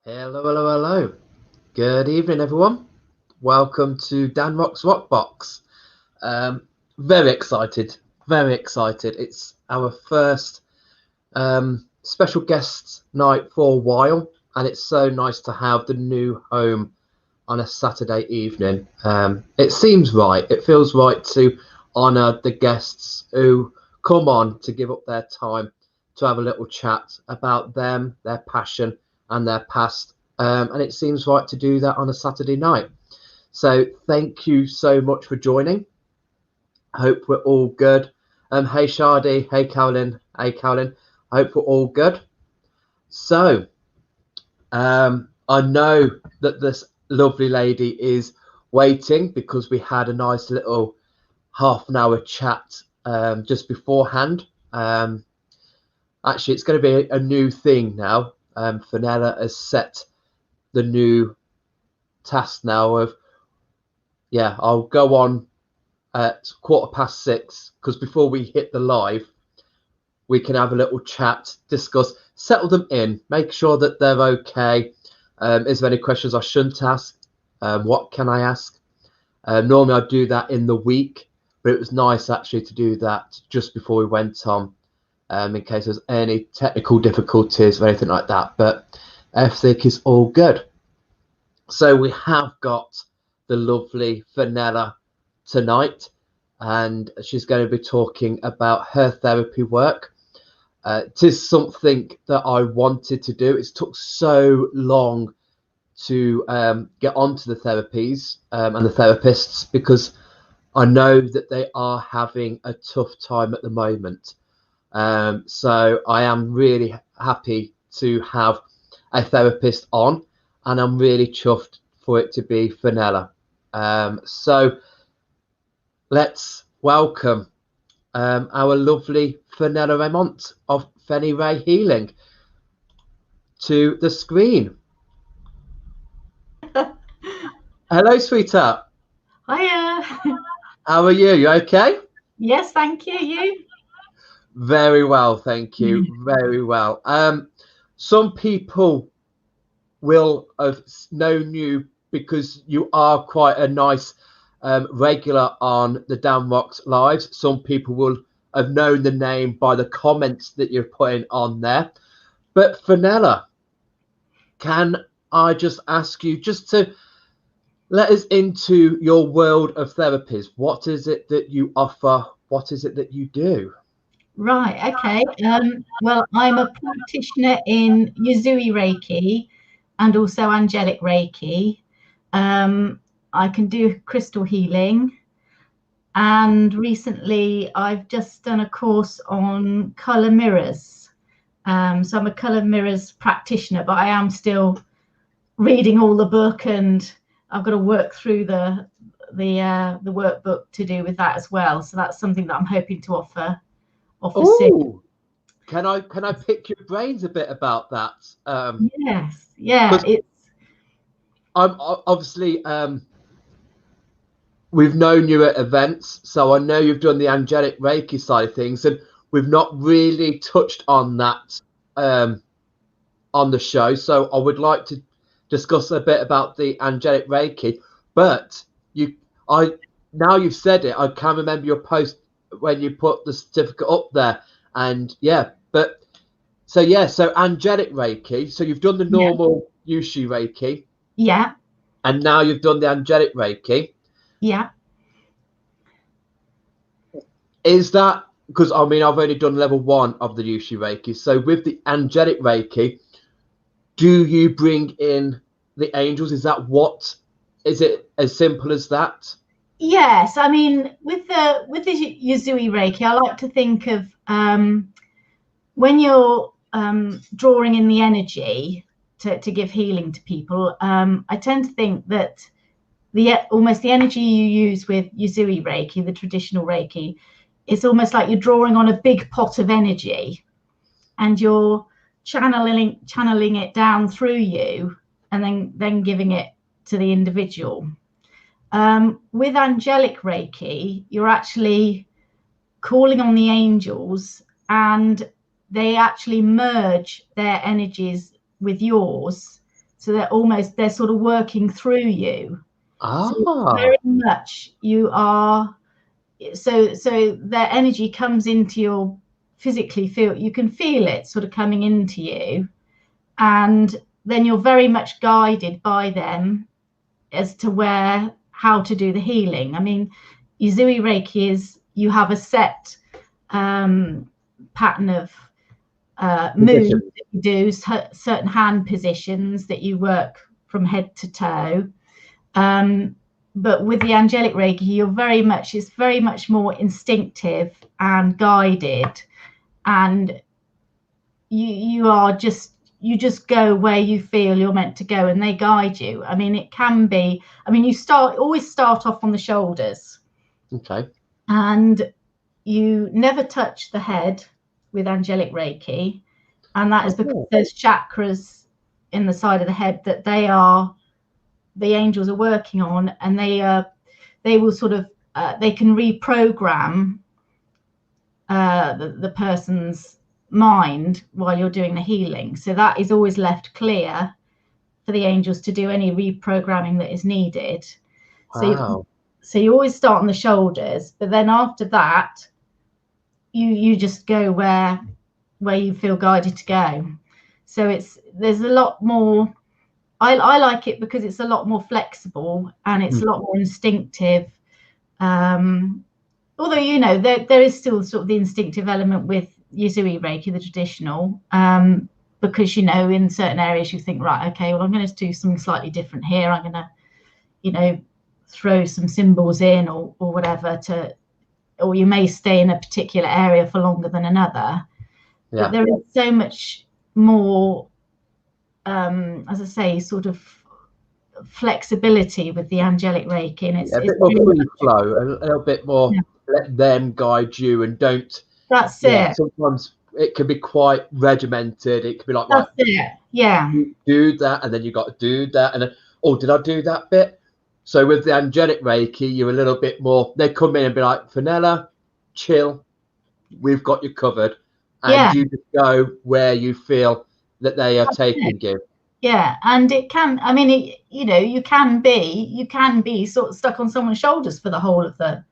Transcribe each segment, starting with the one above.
Hello, hello, hello. Good evening, everyone. Welcome to ROX Rock Box. Very excited, very excited. It's our first special guest night for a while, and it's so nice to have the new home on a Saturday evening. It seems right. It feels right to honour the guests who come on to give up their time to have a little chat about them, their passion, and their past. And it seems right to do that on a Saturday night. So thank you so much for joining. Hope we're all good. Hey Shardy, hey Carolyn, hey Carolyn. Hope we're all good. So I know that this lovely lady is waiting because we had a nice little half an hour chat just beforehand. Actually, it's going to be a new thing now. Fenella has set the new task now of, I'll go on at 6:15 because before we hit the live, we can have a little chat, discuss, settle them in, make sure that they're okay. Is there any questions I shouldn't ask? What can I ask? Normally I do that in the week, but it was nice actually to do that just before we went on, in case there's any technical difficulties or anything like that. But everything is all good. So we have got the lovely Fenella tonight, and she's going to be talking about her therapy work. It is something that I wanted to do. It's took so long to get onto the therapies and the therapists because I know that they are having a tough time at the moment. So I am really happy to have a therapist on, and I'm really chuffed for it to be Fenella. So let's welcome our lovely Fenella Remont of Fenny Ray Healing to the screen. Hello, sweetheart. Hiya. How are you? You okay? Yes, thank you. You? Very well, thank you. Very well. Some people will have known you because you are quite a nice regular on the ROX lives. Some people will have known the name by the comments that you're putting on there. But Fenella, can I just ask you just to let us into your world of therapies? What is it that you offer? What is it that you do? Right, okay. Well, I'm a practitioner in Yuzui Reiki and also angelic Reiki. I can do crystal healing. And recently I've just done a course on color mirrors. So I'm a color mirrors practitioner, but I am still reading all the book, and I've got to work through the workbook to do with that as well. So that's something that I'm hoping to offer soon. Oh, can I pick your brains a bit about that? Yes, yeah, it's. I'm obviously we've known you at events, so I know you've done the angelic Reiki side of things, and we've not really touched on that on the show. So I would like to discuss a bit about the angelic Reiki. But now you've said it, I can remember your post when you put the certificate up there, and so angelic Reiki. So you've done the normal Yushi Reiki. Yeah. And now you've done the angelic Reiki. Yeah. Is that because I've only done level 1 of the Yushi Reiki. So with the angelic Reiki, do you bring in the angels? Is it as simple as that? Yes, with the Yuzui Reiki, I like to think of when you're drawing in the energy to give healing to people. I tend to think that almost the energy you use with Yuzui Reiki, the traditional Reiki, it's almost like you're drawing on a big pot of energy, and you're channeling it down through you, and then giving it to the individual. With angelic Reiki, you're actually calling on the angels, and they actually merge their energies with yours. So they're sort of working through you. Ah. So very much you are, so their energy comes into your physically you can feel it sort of coming into you, and then you're very much guided by them as to how to do the healing. I mean, Yuzui Reiki is, you have a set pattern of moves that you do, certain hand positions that you work from head to toe. But with the angelic Reiki, it's very much more instinctive and guided, and you just go where you feel you're meant to go, and they guide you. I mean, it can be, I mean, always start off on the shoulders. Okay. And you never touch the head with angelic Reiki, and that is because there's chakras in the side of the head that the angels are working on, and they will sort of they can reprogram the person's mind while you're doing the healing. So that is always left clear for the angels to do any reprogramming that is needed. Wow. So you always start on the shoulders, but then after that, you just go where you feel guided to go. So there's a lot more. I like it because it's a lot more flexible and it's a lot more instinctive. Although, you know, there is still sort of the instinctive element with Yuzui Reiki, the traditional, because, you know, in certain areas you think, right, okay, well, I'm going to do something slightly different here. I'm going to, you know, throw some symbols in or whatever or you may stay in a particular area for longer than another. Yeah. But there is so much more, as I say, sort of flexibility with the angelic Reiki, and it's a bit more free flow, a little bit more let them guide you, and don't. That's it. Sometimes it can be quite regimented. It can be like, that's it. Yeah. You do that, and then you got to do that, and then, oh, did I do that bit? So with the angelic Reiki, you're a little bit more. They come in and be like, Fenella, chill. We've got you covered, and you just go where you feel that they are taking you. Yeah, and it can. I mean, you know, you can be sort of stuck on someone's shoulders for the whole of the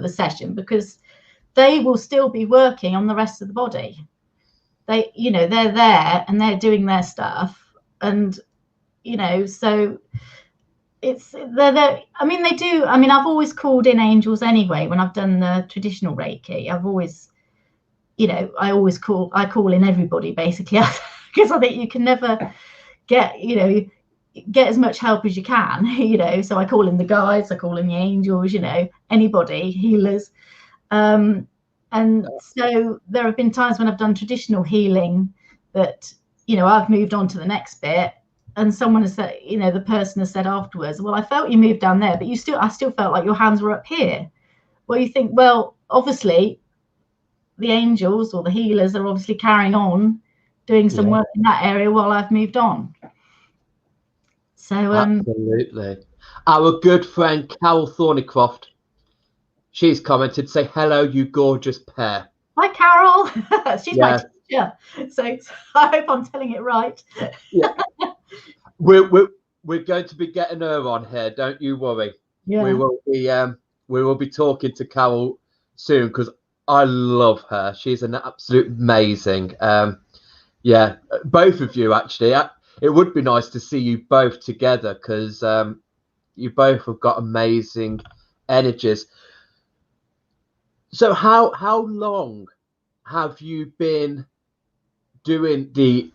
session, because they will still be working on the rest of the body. They, you know, they're there and they're doing their stuff, and you know, so they're I mean, they do. I mean, I've always called in angels anyway when I've done the traditional Reiki. I've always, you know, I call in everybody basically, because I think you can never get as much help as you can, you know. So I call in the guides, I call in the angels, you know, anybody, healers. And so there have been times when I've done traditional healing that, you know, I've moved on to the next bit, and someone has said, you know, the person has said afterwards, well, I felt you moved down there, but I still felt like your hands were up here. Well, you think, well, obviously the angels or the healers are obviously carrying on doing some work in that area while I've moved on. So absolutely. Our good friend Carol Thornycroft, she's commented, say hello, you gorgeous pair. Hi, Carol. She's my teacher, so I hope I'm telling it right. Yeah. We're going to be getting her on here, don't you worry. Yeah. We will be talking to Carol soon, because I love her. She's an absolute amazing. Yeah, both of you actually. It would be nice to see you both together, because you both have got amazing energies. So how long have you been doing the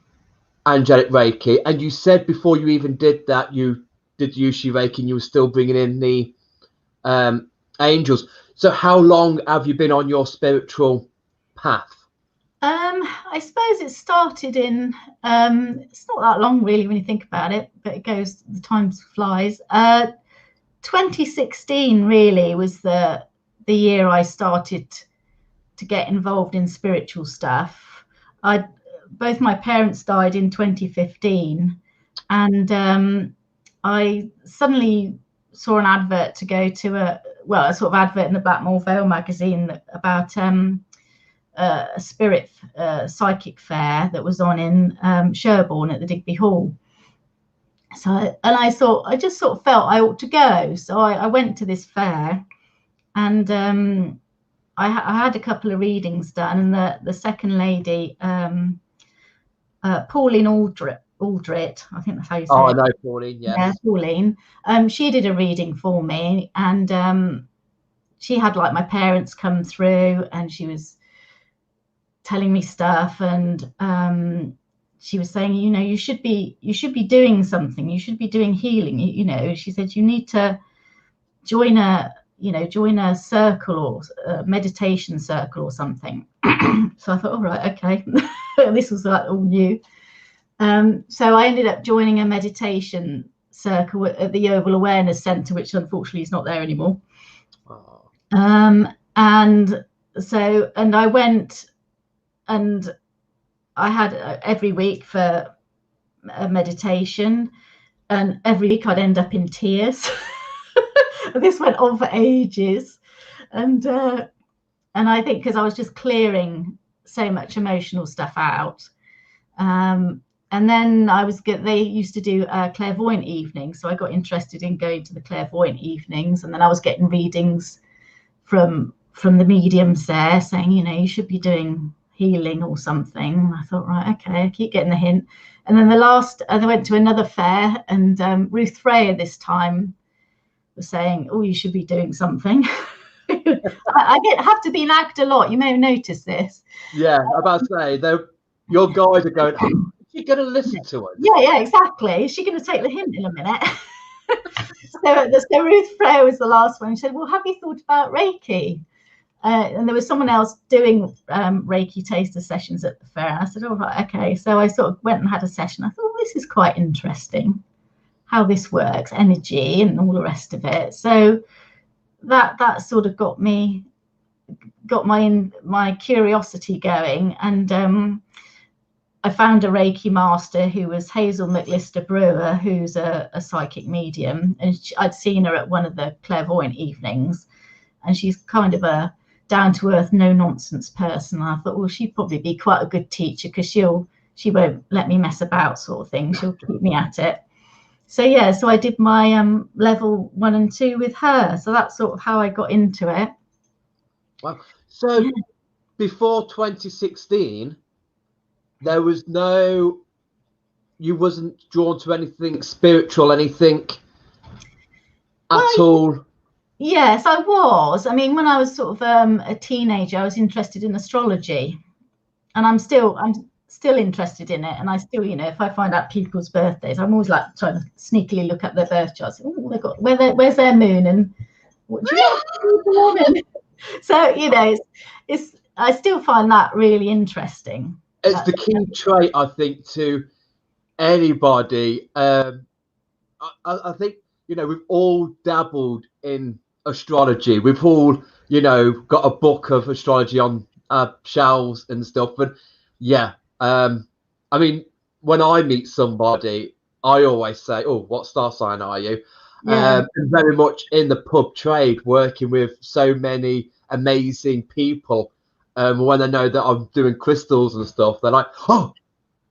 angelic Reiki? And you said before you even did that, you did Yushi Reiki and you were still bringing in the angels. So how long have you been on your spiritual path? I suppose it started in it's not that long really when you think about it, but the time flies. 2016 really was the year I started to get involved in spiritual stuff. Both my parents died in 2015, and I suddenly saw an advert to go to a sort of advert in the Blackmore Vale magazine about a spirit psychic fair that was on in Sherborne at the Digby Hall, I just sort of felt I ought to go. So I went to this fair, and I had a couple of readings done, and the second lady, Pauline Aldrit, I think that's how you say it. I know Pauline, yes. Yeah, Pauline. She did a reading for me, and she had like my parents come through, and she was telling me stuff, and she was saying, you know, you should be doing something. You should be doing healing. You know, she said you need to join a circle or a meditation circle or something. So I thought, all right, okay. This was like all new. So I ended up joining a meditation circle at the Oval Awareness Centre, which unfortunately is not there anymore. Oh. And I went, and I had every week for a meditation, and every week I'd end up in tears. This went on for ages, and I think because I was just clearing so much emotional stuff out. And then they used to do clairvoyant evenings, so I got interested in going to the clairvoyant evenings, and then I was getting readings from the mediums there saying, you know, you should be doing healing or something. And I thought, right, okay, I keep getting the hint. And then I went to another fair, and Ruth Freya this time was saying, oh, you should be doing something. I have to be nagged a lot. You may have noticed this. Yeah, I'm about to say, your guys are going, oh, you're going to listen to us. Yeah, exactly. Is she going to take the hint in a minute? So Ruth Freya was the last one. She said, well, have you thought about Reiki? And there was someone else doing Reiki taster sessions at the fair. And I said, oh, right, okay. So I sort of went and had a session. I thought, oh, this is quite interesting, how this works, energy and all the rest of it. So that sort of got my curiosity going. And I found a Reiki master who was Hazel McLister Brewer, who's a psychic medium. And I'd seen her at one of the clairvoyant evenings. And she's kind of a down-to-earth, no-nonsense person. And I thought, well, she'd probably be quite a good teacher, because she won't let me mess about, sort of thing. She'll keep me at it. So yeah, so I did my level 1 and 2 with her. So that's sort of how I got into it. Wow. So before 2016, you wasn't drawn to anything spiritual, anything at all? Yes, I was. I mean, when I was sort of a teenager, I was interested in astrology, and I'm still interested in it. And I still, you know, if I find out people's birthdays, I'm always like trying to sneakily look at their birth charts. Oh, they got where's their moon, and what do you know? So, you know, it's I still find that really interesting. It's the key trait, I think, to anybody. I think, you know, we've all dabbled in astrology. We've all, you know, got a book of astrology on our shelves and stuff. But yeah, I mean, when I meet somebody, I always say, oh, what star sign are you? Yeah. And very much in the pub trade, working with so many amazing people. When they know that I'm doing crystals and stuff, they're like, oh,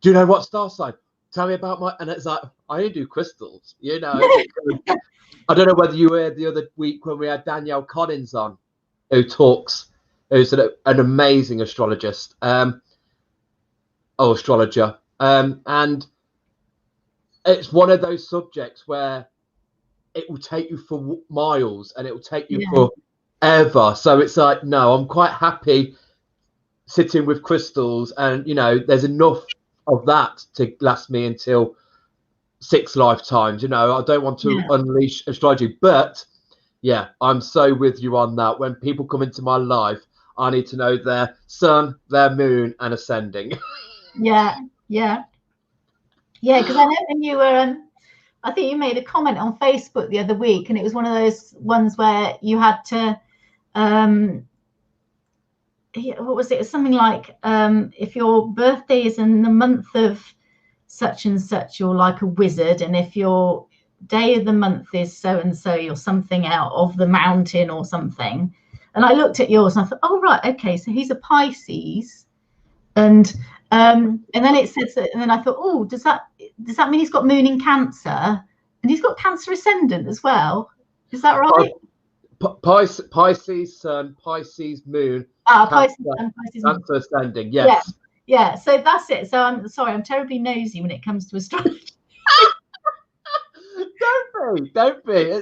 do you know what star sign? Tell me about my... And it's like, I only do crystals, you know. I don't know whether you heard the other week when we had Danielle Collins on, who's an amazing astrologist, astrologer. And it's one of those subjects where it will take you for miles, and it will take you forever. So it's like, no, I'm quite happy sitting with crystals, and, you know, there's enough of that to last me until 6 lifetimes. You know, I don't want to unleash astrology, but yeah, I'm so with you on that. When people come into my life, I need to know their sun, their moon, and ascending. Yeah, because I know when you were I think you made a comment on Facebook the other week, and it was one of those ones where you had to what was it? Something like if your birthday is in the month of such and such, you're like a wizard, and if your day of the month is so and so, you're something out of the mountain or something. And I looked at yours and I thought, oh right, okay, so he's a Pisces, and then it says that, and then I thought, oh, does does that mean he's got moon in Cancer, and he's got Cancer ascendant as well? Is that right? Pisces sun, Pisces moon, Pisces and Pisces moon. Cancer ascending. Yes. Yeah. So that's it. So I'm sorry, I'm terribly nosy when it comes to astrology. Don't be.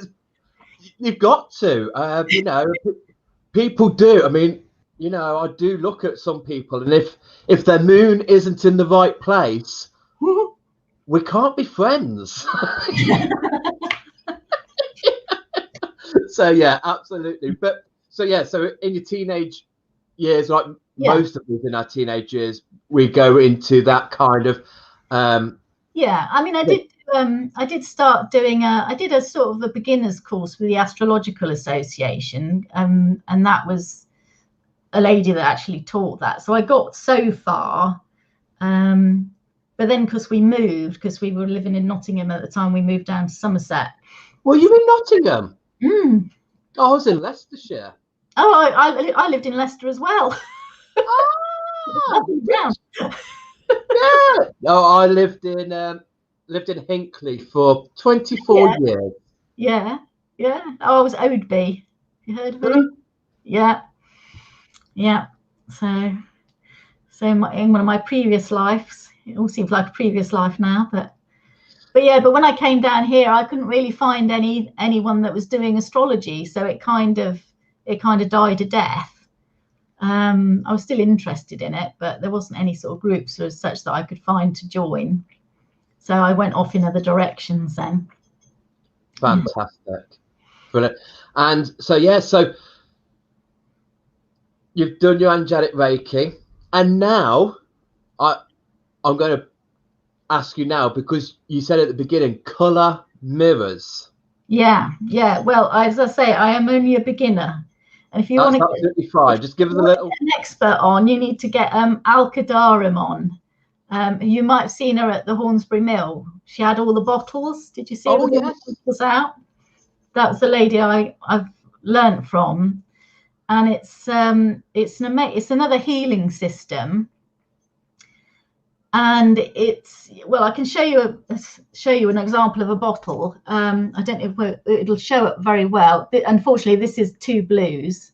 You've got to. You know, people do. I mean, you know, I do look at some people, and if their moon isn't in the right place, we can't be friends. So yeah, absolutely. But so in your teenage years, like most of us in our teenage years, we go into that kind of. Yeah, I mean, I did start doing I did a sort of a beginner's course with the Astrological Association, and that was a lady that actually taught that. So I got so far, but then because we moved, because we were living in Nottingham at the time, we moved down to Somerset. Were you in Nottingham? Mm. Oh, I was in Leicestershire. Oh, I lived in Leicester as well. Oh, yeah. No, I lived in Hinckley for 24 years. Yeah. Oh, I was Oadby. You heard of it? Yeah. So in one of my previous lives, it all seems like a previous life now, but when I came down here, I couldn't really find anyone that was doing astrology, so it kind of died a death. I was still interested in it, but there wasn't any sort of groups or such that I could find to join. So I went off in other directions then. Fantastic. Brilliant. And so you've done your angelic Reiki, and now I'm going to ask you now, because you said at the beginning, color mirrors. Yeah. Well, as I say, I am only a beginner. And if you want to absolutely fine. Just give us a little. An expert on, you need to get Alkadarim on. You might have seen her at the Hornsbury Mill. She had all the bottles. Did you see? Oh, yes. Was out. That's the lady I've learnt from, and it's another healing system. And I can show you an example of a bottle. I don't know if it'll show up very well. Unfortunately, this is two blues,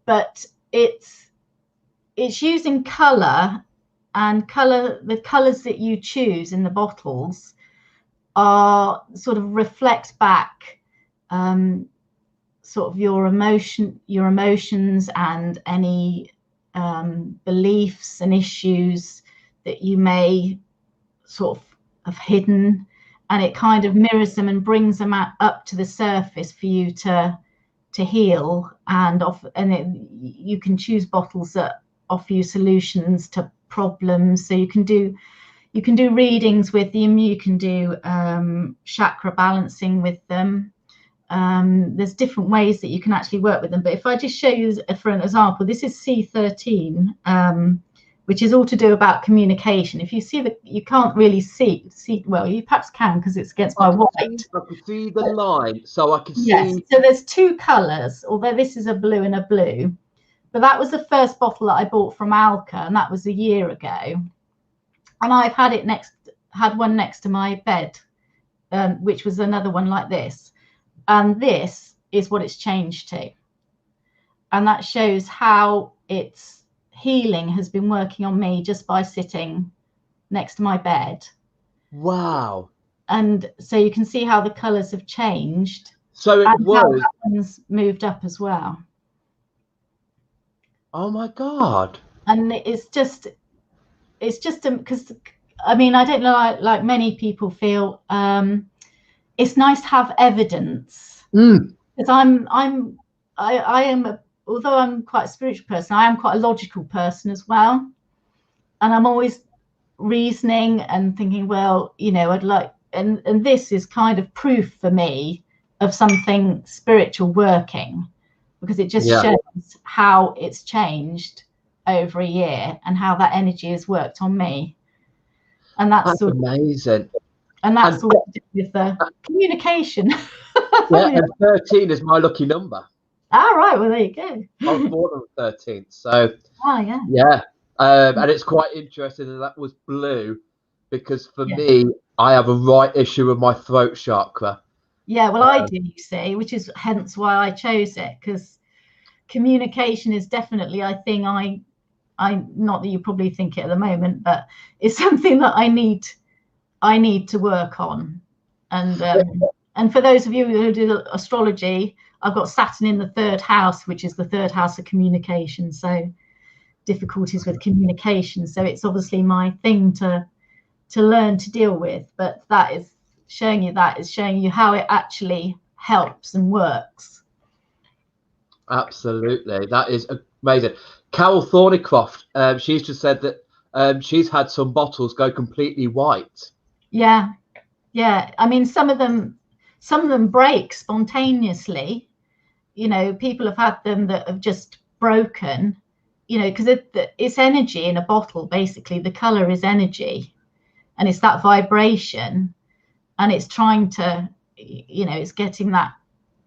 but it's using color, and the colors that you choose in the bottles are sort of reflect back sort of your emotions and any beliefs and issues that you may sort of have hidden, and it kind of mirrors them and brings them up to the surface for you to heal. You can choose bottles that offer you solutions to problems. So you can do readings with them, you can do chakra balancing with them. There's different ways that you can actually work with them. But if I just show you for an example, this is C13, which is all to do about communication. If you see you can't really see well, you perhaps can because it's against my white. I can see the line, so I can see. Yes, so there's two colours, although this is a blue and a blue. But that was the first bottle that I bought from Alka, and that was a year ago. And I've had one next to my bed, which was another one like this. And this is what it's changed to. And that shows how its healing has been working on me just by sitting next to my bed. Wow. And so you can see how the colours have changed. So it was. How that one's moved up as well. Oh my God. And it's just because I mean, I don't know, like many people feel it's nice to have evidence, because I am although I'm quite a spiritual person, I am quite a logical person as well, and I'm always reasoning and thinking, well, you know, I'd like, and this is kind of proof for me of something spiritual working, because it just shows how it's changed over a year and how that energy has worked on me. And that's sort amazing. And that's all to do with the communication. Yeah, and 13 is my lucky number. Ah, right. Well, there you go. I was born on the 13th, so yeah. Yeah, and it's quite interesting that was blue, because for me, I have a right issue with my throat chakra. Yeah, well, I do, you see, which is hence why I chose it, because communication is definitely a thing I not that you probably think it at the moment, but it's something that I need to work on. And for those of you who do astrology, I've got Saturn in the 3rd house, which is the 3rd house of communication. So difficulties with communication. So it's obviously my thing to learn to deal with. But that is showing you how it actually helps and works. Absolutely, that is amazing. Carol Thornycroft, she's just said that she's had some bottles go completely white. Yeah. I mean, some of them break spontaneously. You know, people have had them that have just broken. You know, because it's energy in a bottle. Basically, the color is energy, and it's that vibration, and it's trying to, you know, it's getting that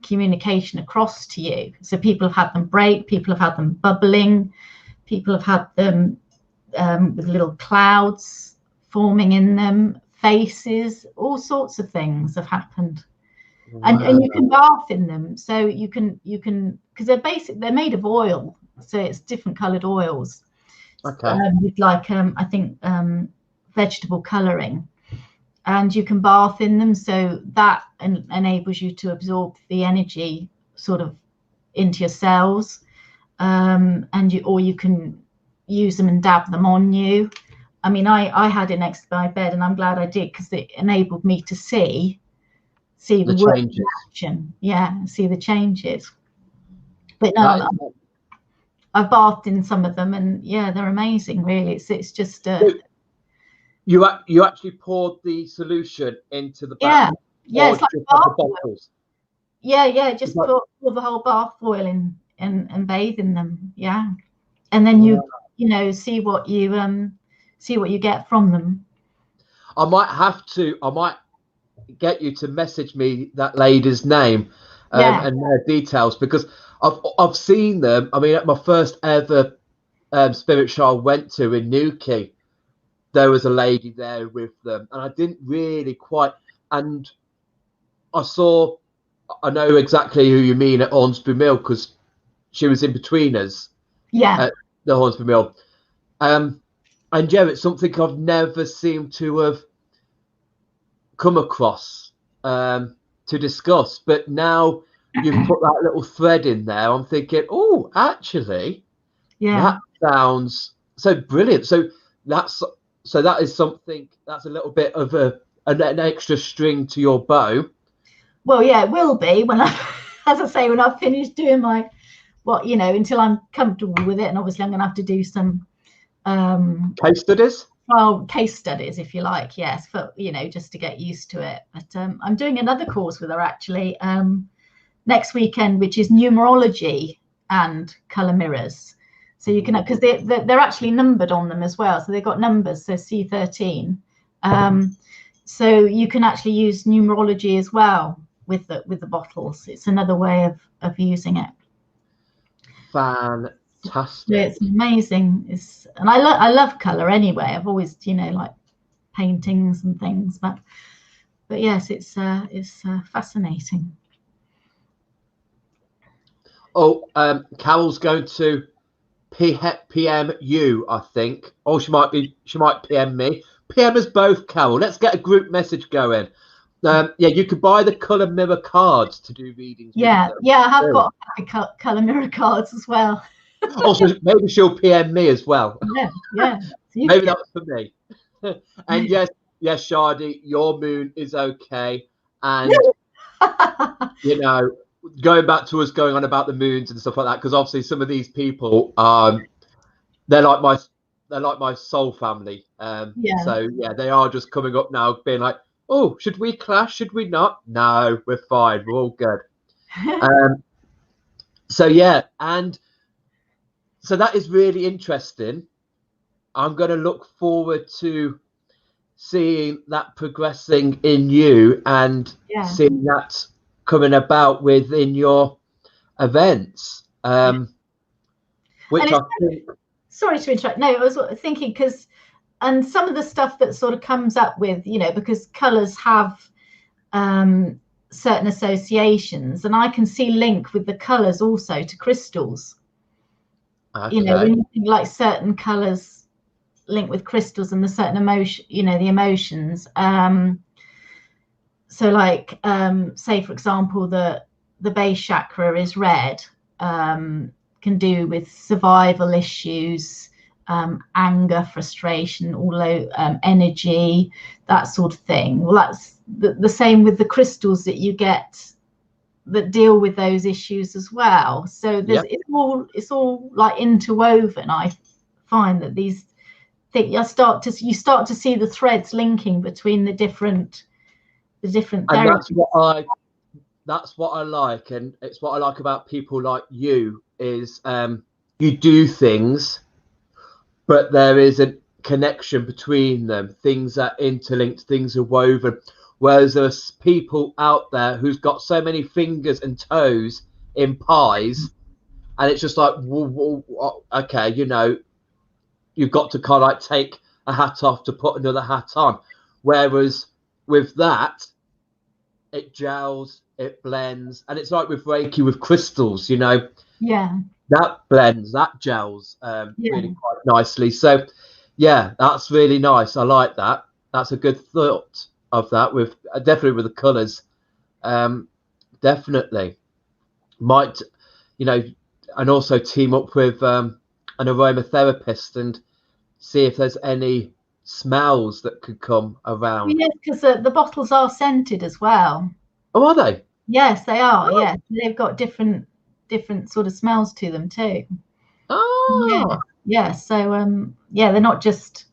communication across to you. So people have had them break, people have had them bubbling, people have had them with little clouds forming in them, faces, all sorts of things have happened. Wow. And you can bath in them. So you can because they're made of oil, so it's different colored oils. Okay. With like I think vegetable coloring. And you can bath in them, so that enables you to absorb the energy sort of into your cells, or you can use them and dab them on you. I mean, I had it next to my bed, and I'm glad I did, because it enabled me to see the changes. Action. Yeah, see the changes. But no, I've bathed in some of them, and yeah, they're amazing. Really, it's just. You actually poured the solution into the bath. Yeah, it's like bath oil. Yeah, just pour the whole bath oil in and bathe in them. Yeah, and then you see what you get from them. I might get you to message me that lady's name and their details, because I've seen them. I mean, at my first ever spirit show I went to in Newquay, there was a lady there with them, and I didn't really quite. And I know exactly who you mean at Hornsby Mill, because she was in between us. Yeah. At the Hornsby Mill. And yeah, it's something I've never seemed to have come across to discuss. But now you've put that little thread in there, I'm thinking, oh, actually, that sounds so brilliant. So that is something that's a little bit of an extra string to your bow. Well, yeah, it will be when as I say, when I've finished doing my until I'm comfortable with it. And obviously I'm going to have to do some case studies. Well, case studies, if you like, yes, for just to get used to it. But I'm doing another course with her actually next weekend, which is numerology and color mirrors. So you can, because they're actually numbered on them as well. So they've got numbers, so C13. So you can actually use numerology as well with the bottles. It's another way of using it. Fantastic. Yeah, it's amazing. And I love color anyway. I've always like paintings and things, but yes, it's fascinating. Oh, Carol's going to PM you, I think. Oh, she might PM me. PM us both, Carol. Let's get a group message going. Yeah, you could buy the colour mirror cards to do readings. Yeah, I have got colour mirror cards as well. Also, maybe she'll PM me as well. Yeah. Maybe that's for me. And yes, Shardy, your moon is okay. And going back to us going on about the moons and stuff like that, because obviously some of these people, they're like my soul family. So yeah, they are just coming up now, being like, oh, should we clash? Should we not? No, we're fine. We're all good. So yeah, and so that is really interesting. I'm going to look forward to seeing that progressing in you and seeing that coming about within your events. Which I think. Sorry to interrupt. No, I was thinking because and some of the stuff that sort of comes up with, you know, because colours have certain associations, and I can see link with the colours also to crystals. Okay. You know, when you think like certain colours link with crystals and the certain emotion, you know, the emotions. So like, say for example, the base chakra is red, can do with survival issues, anger, frustration, although energy, that sort of thing. Well, that's the same with the crystals that you get that deal with those issues as well. So there's, it's all like interwoven. I find that these things, you start to see the threads linking between the different and therapies. that's what I like, and it's what I like about people like you is you do things, but there is a connection between them. Things are interlinked, things are woven. Whereas there's people out there who's got so many fingers and toes in pies, and it's just like, okay, you know, you've got to kind of like take a hat off to put another hat on. Whereas with that, it gels, it blends, and it's like with Reiki with crystals, you know. Yeah. That blends, that gels really quite nicely. So, yeah, that's really nice. I like that. That's a good thought of that. With definitely with the colours, definitely might, you know, and also team up with an aromatherapist and see if there's any smells that could come around. Yes, because the bottles are scented as well. Oh, are they? Yes, they are. Oh. Yes, they've got different sort of smells to them too. Oh. Yeah. So yeah, they're not just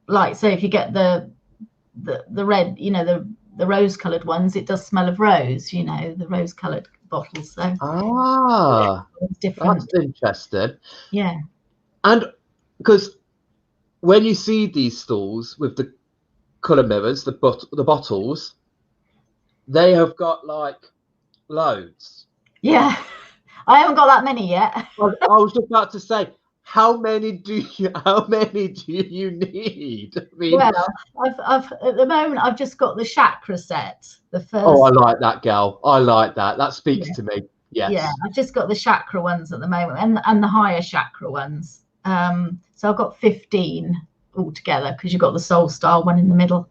like, so if you get the red, you know, the rose colored ones, it does smell of rose, you know, the rose colored bottles. So it's different. That's interesting. Yeah. And because when you see these stalls with the colour mirrors, the bottles, they have got like loads. Yeah. I haven't got that many yet. I was just about to say, how many do you need? I mean, well, I've at the moment I've just got the chakra set, the first. Oh, I like that, gal. I like that. That speaks to me. Yes. Yeah, I've just got the chakra ones at the moment, and the higher chakra ones. So I've got 15 altogether, because you've got the soul star one in the middle.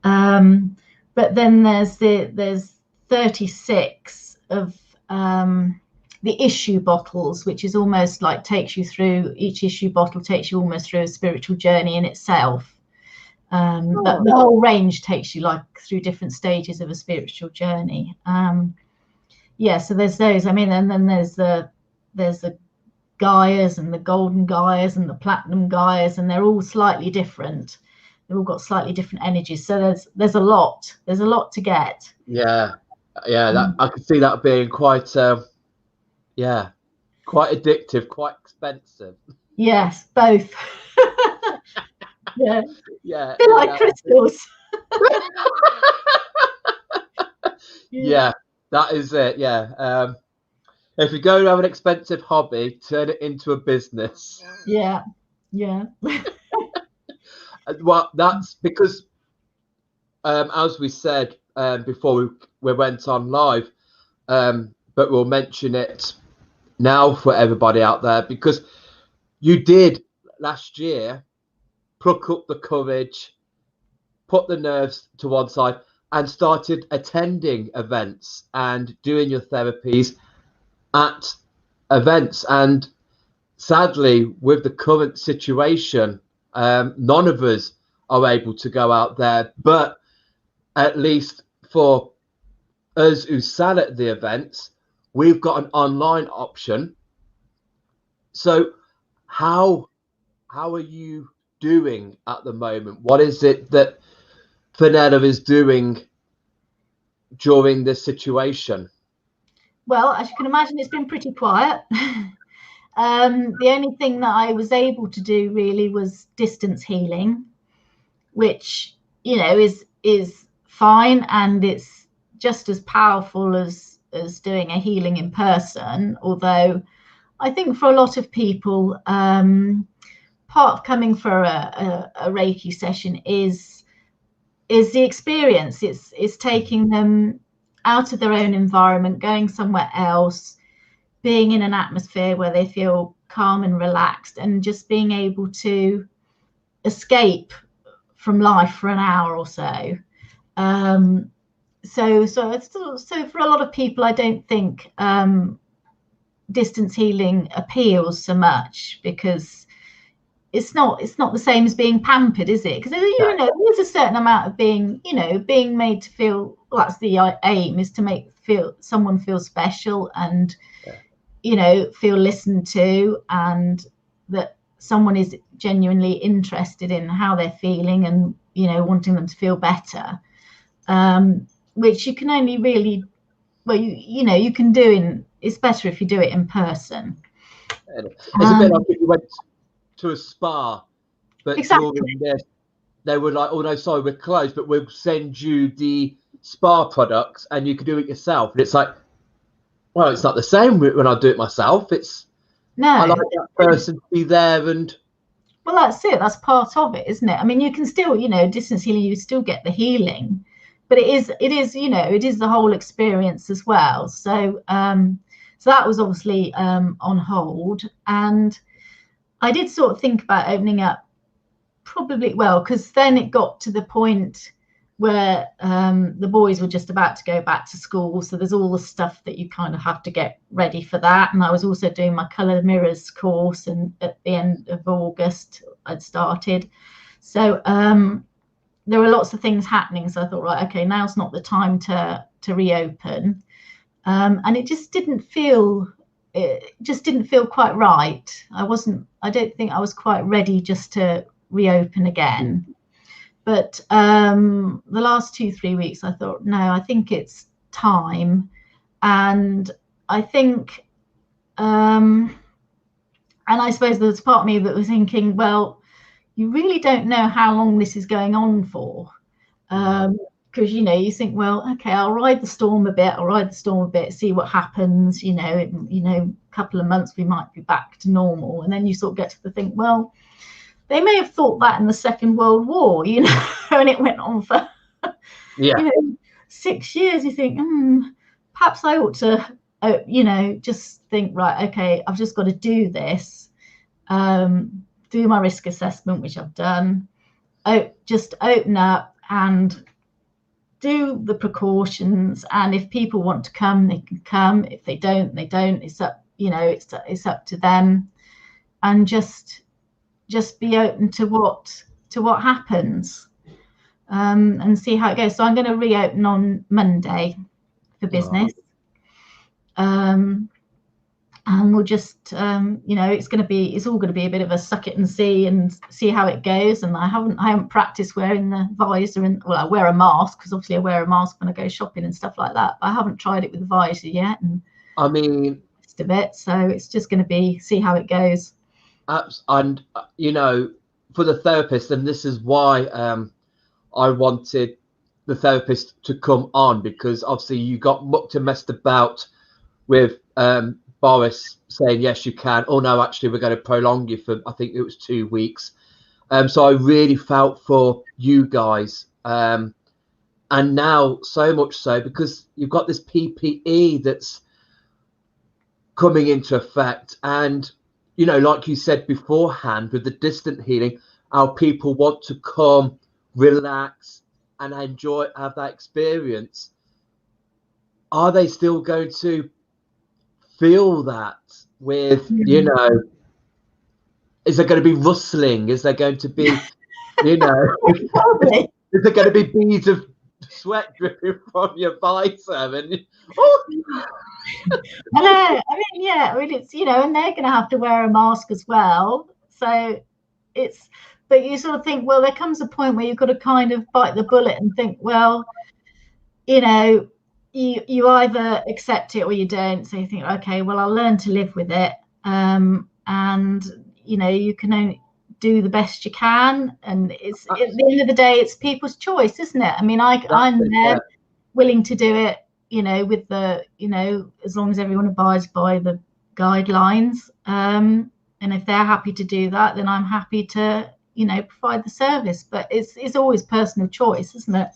But then there's 36 of the issue bottles, which is almost like takes you through, each issue bottle takes you almost through a spiritual journey in itself. The whole range takes you like through different stages of a spiritual journey. Yeah, so there's those. I mean, and then there's the Gaias and the golden Gaias and the platinum Gaias, and they're all slightly different. They've all got slightly different energies. So there's a lot. There's a lot to get. Yeah. That I could see that being quite quite addictive, quite expensive. Yes, both. Yeah. Yeah. They're like crystals. Yeah, that is it. Yeah. If you go to have an expensive hobby, turn it into a business. Yeah. Well, that's because, as we said before we went on live, but we'll mention it now for everybody out there, because you did last year pluck up the courage, put the nerves to one side, and started attending events and doing your therapies at events. And sadly, with the current situation, none of us are able to go out there, but at least for us who sat at the events, we've got an online option. So how are you doing at the moment? What is it that Fenella is doing during this situation? Well, as you can imagine, it's been pretty quiet. The only thing that I was able to do really was distance healing, which, you know, is fine, and it's just as powerful as doing a healing in person. Although I think for a lot of people, part of coming for a Reiki session is the experience. It's taking them out of their own environment, going somewhere else, being in an atmosphere where they feel calm and relaxed, and just being able to escape from life for an hour or so. So for a lot of people, I don't think distance healing appeals so much, because it's not the same as being pampered, is it? Because there's a certain amount of being made to feel, well, that's the aim, is to make someone feel special, and feel listened to, and that someone is genuinely interested in how they're feeling, and wanting them to feel better, which you can only really, well, you can do it's better if you do it in person. It's a bit like if you went to a spa, but exactly. during this they were like, oh no, sorry, we're closed, but we'll send you the spa products and you can do it yourself. And it's like, well, it's not the same when I do it myself. I like that person to be there, and well, that's it. That's part of it, isn't it? I mean, you can still, distance healing, you still get the healing, but it is the whole experience as well. So so that was obviously on hold, and I did sort of think about opening up, probably, well, because then it got to the point where the boys were just about to go back to school, so there's all the stuff that you kind of have to get ready for that. And I was also doing my colour mirrors course, and at the end of August I'd started, so there were lots of things happening. So I thought, right, okay, now's not the time to reopen, and it just didn't feel quite right. I don't think I was quite ready just to reopen again. But the last 2-3 weeks, I thought, no, I think it's time. And I think, and I suppose there's part of me that was thinking, well, you really don't know how long this is going on for. Because, you think, well, okay, I'll ride the storm a bit, see what happens, a couple of months, we might be back to normal. And then you sort of get to the think, well, they may have thought that in the Second World War, and it went on for 6 years. You think, perhaps I ought to, just think, right, okay, I've just got to do this, do my risk assessment, which I've done, just open up and do the precautions. And if people want to come, they can come. If they don't, they don't. It's up, it's up to them, and just be open to what happens, and see how it goes. So I'm going to reopen on Monday for business, and we'll just it's all going to be a bit of a suck it and see how it goes. And I haven't practiced wearing the visor, and I wear a mask, because obviously I wear a mask when I go shopping and stuff like that, but I haven't tried it with the visor yet, and I mean, just a bit. So it's just going to be, see how it goes. And for the therapist, and this is why I wanted the therapist to come on, because obviously you got mucked and messed about with Boris saying yes you can, oh no, actually we're going to prolong you for, I think it was 2 weeks. So I really felt for you guys, and now so much so because you've got this PPE that's coming into effect. And like you said beforehand, with the distant healing, our people want to come, relax, and have that experience. Are they still going to feel that with, is there going to be rustling? Is there going to be, is there going to be beads of sweat dripping from your visor? And I know. I mean, it's, and they're going to have to wear a mask as well. So but you sort of think, well, there comes a point where you've got to kind of bite the bullet and think, well, you either accept it or you don't. So you think, okay, well, I'll learn to live with it. And, you can only do the best you can. And it's, at the end of the day, it's people's choice, isn't it? I mean, I'm there willing to do it, with the, as long as everyone abides by the guidelines. and if they're happy to do that, then I'm happy to, you know, provide the service. But it's always personal choice, isn't it?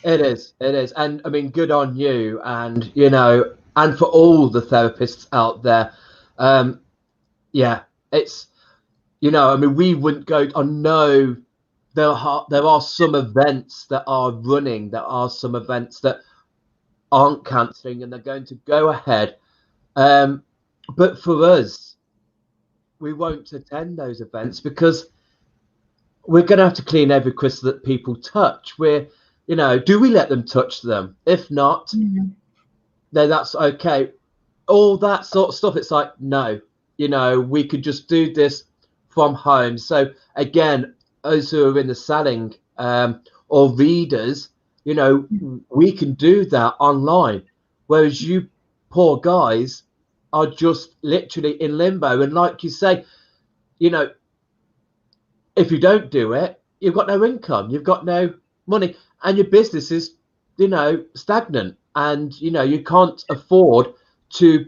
It is. It is. And I mean, good on you. And, you know, and for all the therapists out there, yeah, it's, you know, I mean, we wouldn't go, I know there are some events that are running, there are some events that aren't cancelling and they're going to go ahead. But for us, we won't attend those events because we're going to have to clean every crystal that people touch. We're, you know, do we let them touch them? If not, then that's okay. All that sort of stuff. It's like, no, you know, we could just do this from home. So again, those who are in the selling or readers, you know, we can do that online. Whereas you poor guys are just literally in limbo. And like you say, you know, if you don't do it, you've got no income, you've got no money, and your business is, you know, stagnant. And, you know, you can't afford to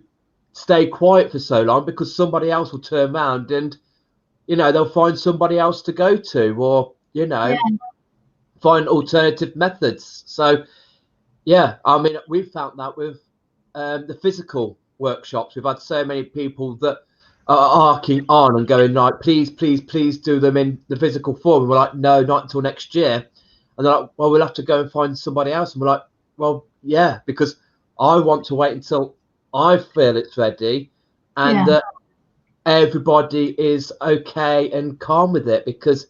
stay quiet for so long because somebody else will turn around and, you know, they'll find somebody else to go to, or, you know, find alternative methods. So, yeah, I mean, we've found that with the physical workshops. We've had so many people that are arcing on and going like, please do them in the physical form. And we're like, no, not until next year. And they're like, well, we'll have to go and find somebody else. And we're like, well, yeah, because I want to wait until I feel it's ready and that everybody is okay and calm with it, because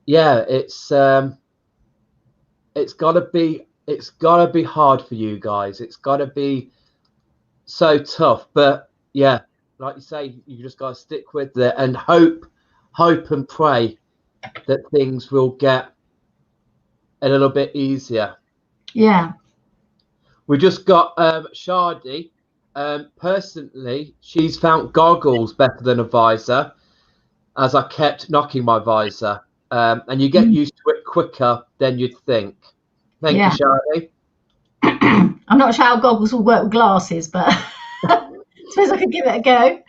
it's gotta be hard for you guys. It's gotta be so tough. But yeah, like you say, you just gotta stick with it and hope and pray that things will get a little bit easier. Yeah. We just got Shardy. Personally, she's found goggles better than a visor, as I kept knocking my visor. And you get used to it quicker than you'd think. Thank you, Shardy. I'm not sure how goggles will work with glasses, but I suppose I could give it a go.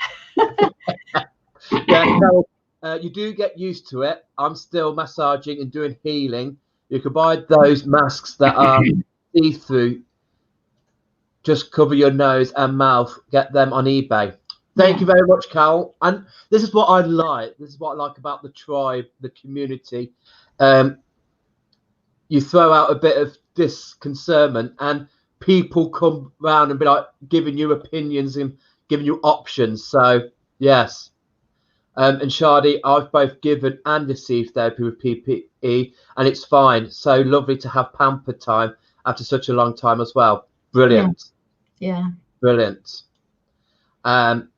You do get used to it. I'm still massaging and doing healing. You can buy those masks that are see-through. Just cover your nose and mouth. Get them on eBay. Thank you very much, Carol. And this is what I like. This is what I like about the tribe, the community. You throw out a bit of disconcernment and people come round and be like giving you opinions and giving you options. So, yes. And Shardy, I've both given and received therapy with PPE, and it's fine. So lovely to have pampered time after such a long time as well. Brilliant. Yeah. Brilliant. And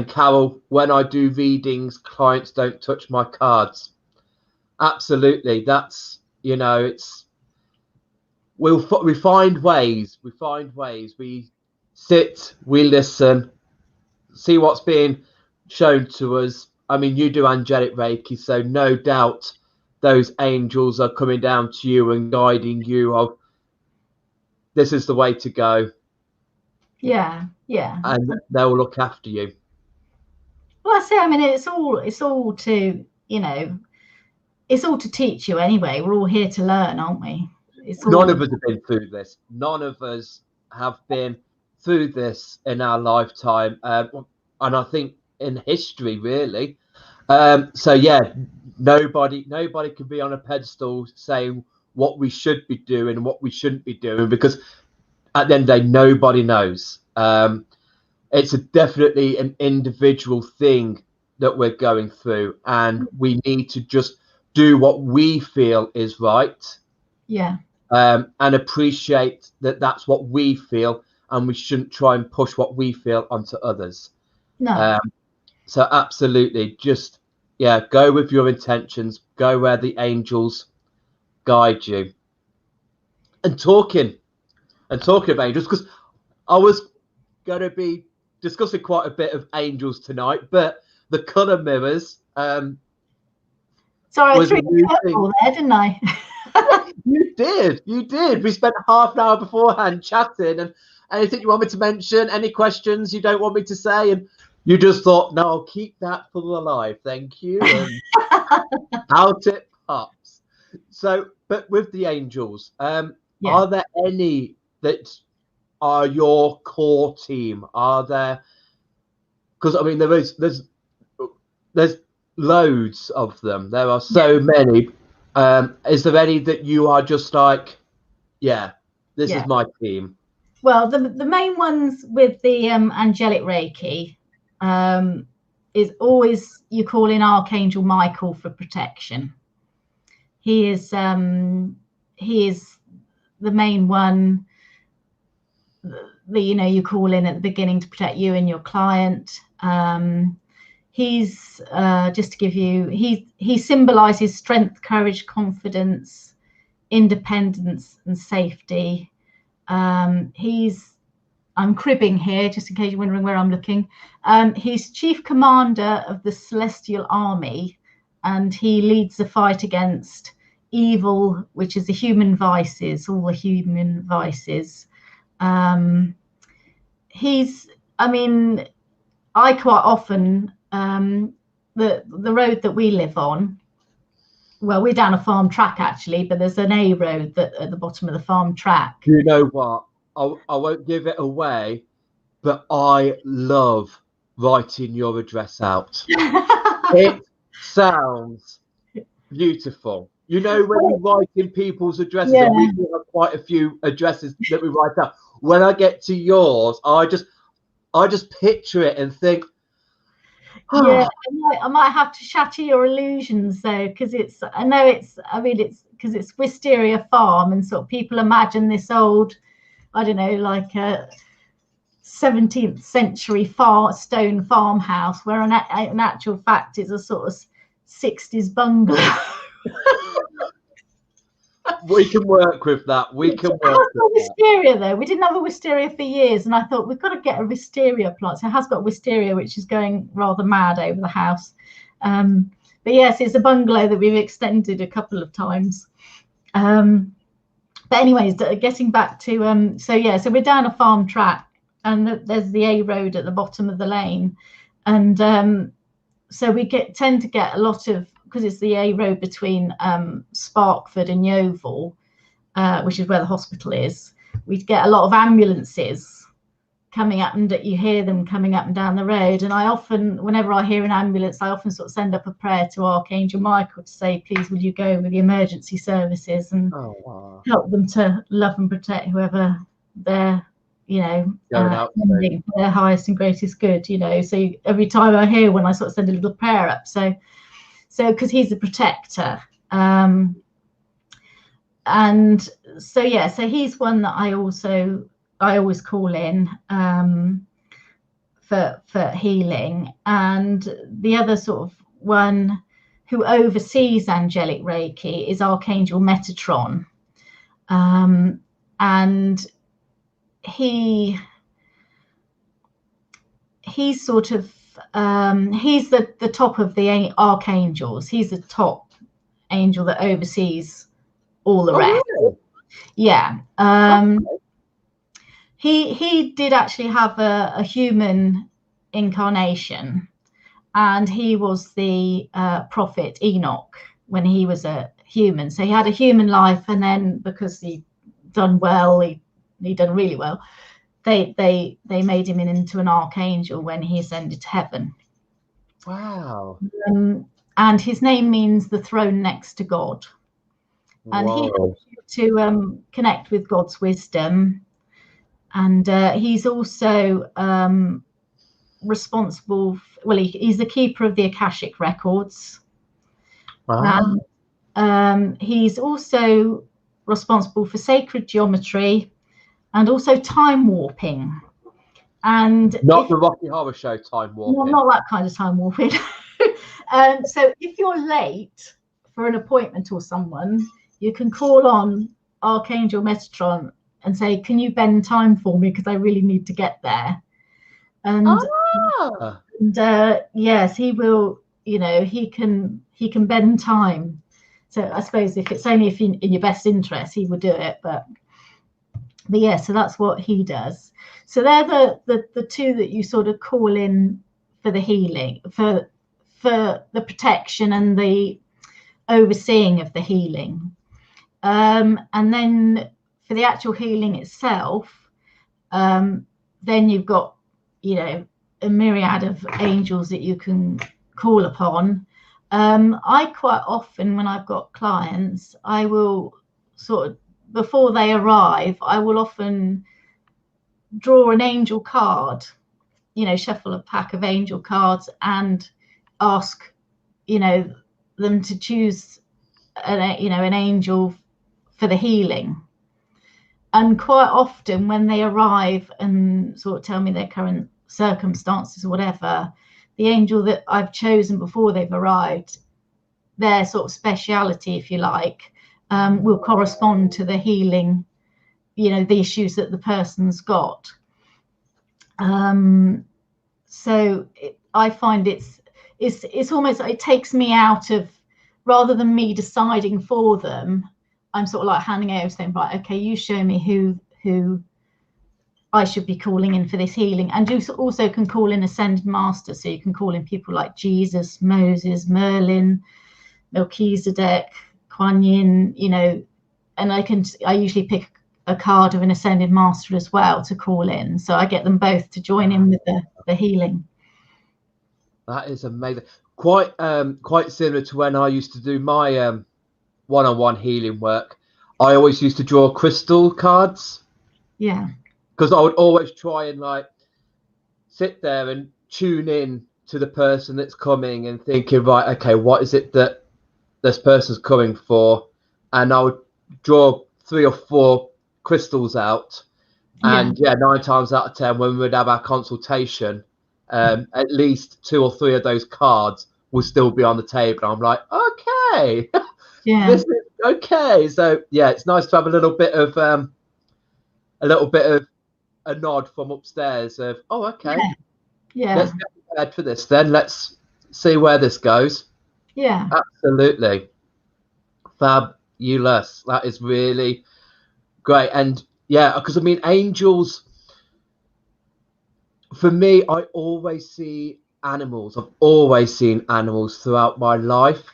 Carol, when I do readings, clients don't touch my cards. Absolutely. That's, you know, it's, we find ways. We sit, we listen, see what's being shown to us. I mean, you do angelic Reiki, so no doubt those angels are coming down to you and guiding you of this is the way to go. Yeah. And they'll look after you. Well, I say, I mean, it's all to, you know, it's all to teach you anyway. We're all here to learn, aren't we? None of us have been through this. None of us have been through this in our lifetime. And I think in history, really. So yeah, nobody can be on a pedestal saying what we should be doing and what we shouldn't be doing, because at the end of the day, nobody knows. It's definitely an individual thing that we're going through, and we need to just do what we feel is right. Yeah. And appreciate that that's what we feel, and we shouldn't try and push what we feel onto others. No. So absolutely, just go with your intentions, go where the angels guide you. And talking of angels, because I was going to be discussing quite a bit of angels tonight, but the colour mirrors. Sorry, I threw you a curveball there, didn't I? You did. We spent half an hour beforehand chatting, and anything you want me to mention, any questions you don't want me to say, and You just thought, no, I'll keep that for the live, thank you, and out it pops. So, but with the angels, Yeah. are there any that are your core team? Are there? Because I mean, there's loads of them. There are so many. Is there any that you are just like, yeah, this is my team? Well, the main ones with the angelic Reiki is always you call in Archangel Michael for protection. He is the main one that you call in at the beginning to protect you and your client. He's just to give you, he symbolizes strength, courage, confidence, independence, and safety. I'm cribbing here just in case you're wondering where I'm looking. He's chief commander of the Celestial Army, and he leads the fight against evil, which is the human vices, all the human vices. I quite often, the road that we live on, well, we're down a farm track actually, but there's an A road that at the bottom of the farm track. You know what? I won't give it away, but I love writing your address out. It sounds beautiful. You know, when you write in people's addresses, and we do have quite a few addresses that we write out. When I get to yours, I just picture it and think, yeah, I might have to shatter your illusions though, because it's Wisteria Farm, and sort of people imagine this old, I don't know, like a 17th century stone farmhouse, where in actual fact it's a sort of 60s bungalow. We can work with that. We can work with wisteria though. We didn't have a wisteria for years, and I thought we've got to get a wisteria plant. So it has got wisteria, which is going rather mad over the house. But yes, it's a bungalow that we've extended a couple of times. But anyways, getting back to so we're down a farm track, and there's the A road at the bottom of the lane, and so we tend to get a lot of, because it's the A road between Sparkford and Yeovil, which is where the hospital is. We get a lot of ambulances coming up, and you hear them coming up and down the road. And I often, whenever I hear an ambulance, I often sort of send up a prayer to Archangel Michael to say, please, will you go with the emergency services and help them to love and protect whoever they're, going out for their highest and greatest good, So every time I hear one, I sort of send a little prayer up. So because he's a protector, and so he's one that I always call in for healing. And the other sort of one who oversees angelic Reiki is Archangel Metatron, and he's sort of he's the top of the archangels. He's the top angel that oversees all the rest. Really? Yeah. He did actually have a human incarnation, and he was the prophet Enoch when he was a human. So he had a human life, and then because he done well, he done really well, they made him into an archangel when he ascended to heaven. Wow. And his name means the throne next to God. And he helps you to connect with God's wisdom. And he's also responsible, he's the keeper of the Akashic records. Wow. He's also responsible for sacred geometry and also time warping. And not the Rocky Horror Show time warping. Not that kind of time warping. So if you're late for an appointment or someone, you can call on Archangel Metatron and say, can you bend time for me, because I really need to get there. And yes, he will, he can bend time. So I suppose if it's only in your best interest, he would do it. But yeah, so that's what he does. So they're the two that you sort of call in the healing, for the protection and the overseeing of the healing. And then for the actual healing itself, then you've got, you know, a myriad of angels that you can call upon. I quite often, when I've got clients, I will sort of, before they arrive, I will often draw an angel card, you know, shuffle a pack of angel cards and ask, you know, them to choose an angel for the healing. And quite often when they arrive and sort of tell me their current circumstances or whatever, the angel that I've chosen before they've arrived, their sort of speciality, if you like, will correspond to the healing, you know, the issues that the person's got. So I find it's almost, it takes me out of, rather than me deciding for them, I'm sort of like handing over saying, right, okay, you show me who I should be calling in for this healing. And you also can call in ascended master, so you can call in people like Jesus, Moses, Merlin, Melchizedek, Kuan Yin, you know, and I usually pick a card of an ascended master as well to call in, so I get them both to join in with the healing. That is amazing. Quite similar to when I used to do my one-on-one healing work. I always used to draw crystal cards. Yeah. Because I would always try and like sit there and tune in to the person that's coming and thinking, right, okay, what is it that this person's coming for? And I would draw 3 or 4 crystals out. And yeah, 9 times out of 10, when we would have our consultation, at least 2 or 3 of those cards will still be on the table. I'm like, okay, yeah, this is okay. So yeah, it's nice to have a little bit of a nod from upstairs of, oh, okay, yeah, let's get prepared for this then. Let's see where this goes. Yeah, Absolutely. Fabulous. That is really great. And yeah, because I mean, angels, for me, I always see animals. I've always seen animals throughout my life.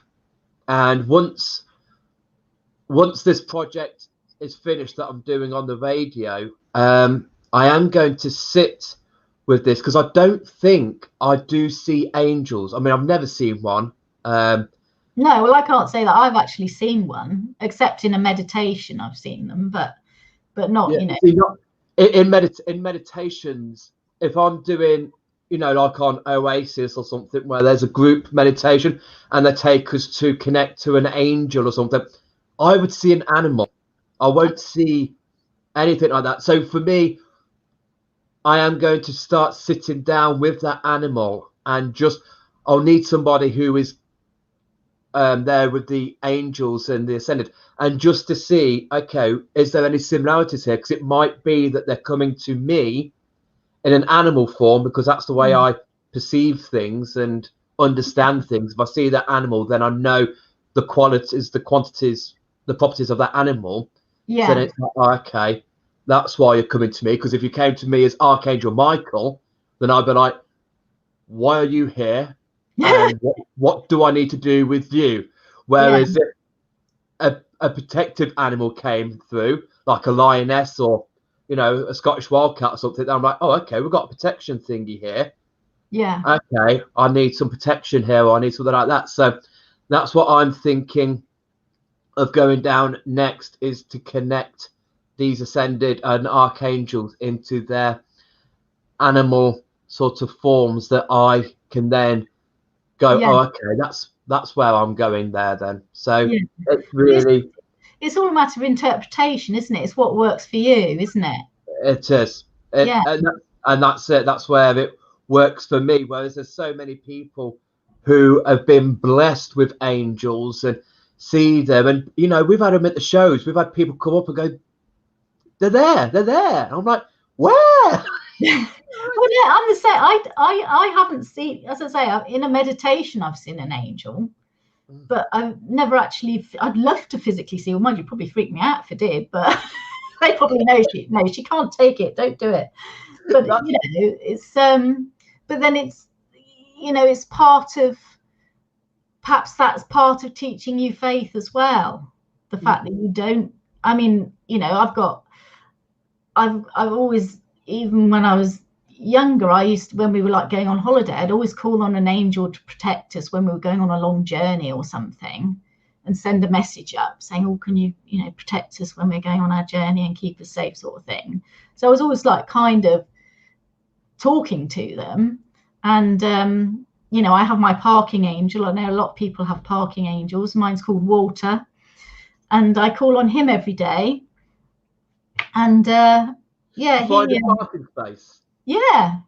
And once this project is finished that I'm doing on the radio, I am going to sit with this, because I don't think I do see angels. I mean, I've never seen one. No, well, I can't say that I've actually seen one, except in a meditation. I've seen them, but not, yeah, you know. See, not in meditations. If I'm doing, you know, like on Oasis or something, where there's a group meditation and they take us to connect to an angel or something, I would see an animal. I won't see anything like that. So for me, I am going to start sitting down with that animal, and just, I'll need somebody who is there with the angels and the ascended, and just to see, okay, is there any similarities here? Because it might be that they're coming to me in an animal form, because that's the way I perceive things and understand things. If I see that animal, then I know the qualities, the quantities, the properties of that animal. Yeah. So then it's like, oh, okay, that's why you're coming to me. Because if you came to me as Archangel Michael, then I'd be like, why are you here? And what do I need to do with you? Whereas if a protective animal came through, like a lioness or, you know, a Scottish wildcat or something, then I'm like, oh, okay, we've got a protection thingy here. Yeah. Okay, I need some protection here, or I need something like that. So that's what I'm thinking of going down next, is to connect these ascended and archangels into their animal sort of forms, that I can then go, oh, okay, that's where I'm going there then. So it's really, it's all a matter of interpretation, isn't it? It's what works for you, isn't it? It is. And that's it. That's where it works for me. Whereas there's so many people who have been blessed with angels and see them, and you know, we've had them at the shows. We've had people come up and go, they're there. And I'm like, where? Well, yeah, I'm the same. I haven't seen, as I say, in a meditation I've seen an angel, but I've never actually. I'd love to physically see. Well, mind you, probably freak me out if I did, but they probably know she can't take it. Don't do it. But you know, it's but then it's, you know, it's part of, perhaps that's part of teaching you faith as well. The fact that you don't, I mean, you know, I've always, even when I was younger, I used to, when we were like going on holiday, I'd always call on an angel to protect us when we were going on a long journey or something, and send a message up saying, oh, can you, you know, protect us when we're going on our journey and keep us safe, sort of thing. So I was always like kind of talking to them. And you know, I have my parking angel. I know a lot of people have parking angels. Mine's called Walter, and I call on him every day. And yeah, Find a parking space. Yeah,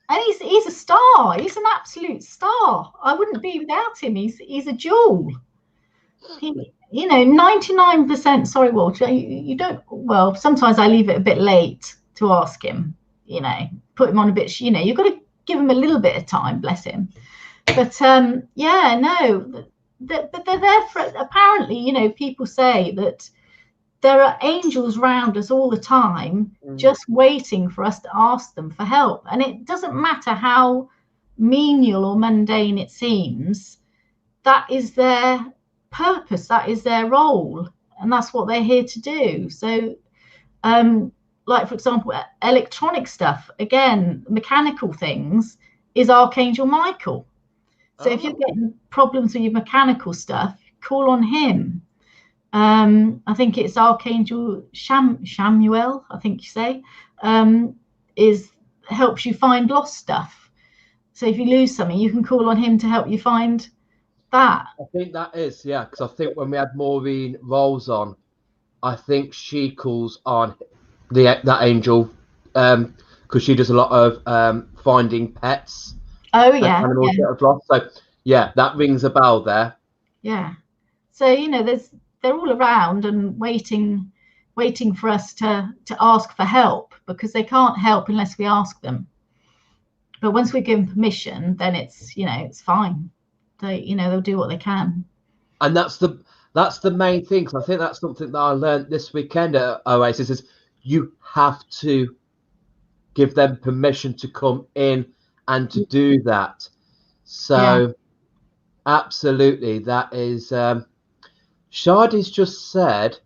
and he's a star. He's an absolute star. I wouldn't be without him. He's a jewel. You know, 99%. Sorry, Walter. You don't. Well, sometimes I leave it a bit late to ask him. You know, put him on a bit. You know, you've got to give him a little bit of time. Bless him. But yeah, no. But they're there for. Apparently, you know, people say that there are angels around us all the time, just waiting for us to ask them for help. And it doesn't matter how menial or mundane it seems. That is their purpose. That is their role, and that's what they're here to do. So like, for example, electronic stuff, again, mechanical things, is Archangel Michael. So if you're getting problems with your mechanical stuff, call on him. I think it's Archangel Shamuel, I think you say, helps you find lost stuff. So if you lose something, you can call on him to help you find that. I think that is, yeah, because I think when we had Maureen Rolls on, I think she calls on that angel because she does a lot of finding pets. Oh yeah, animals that have lost. So yeah, that rings a bell there. Yeah. So you know, they're all around and waiting for us to ask for help, because they can't help unless we ask them. But once we give them permission, then it's, you know, it's fine. They, you know, they'll do what they can. And that's the main thing. So I think that's something that I learned this weekend at Oasis, is you have to give them permission to come in and to do that. So absolutely, that is Shardy's just said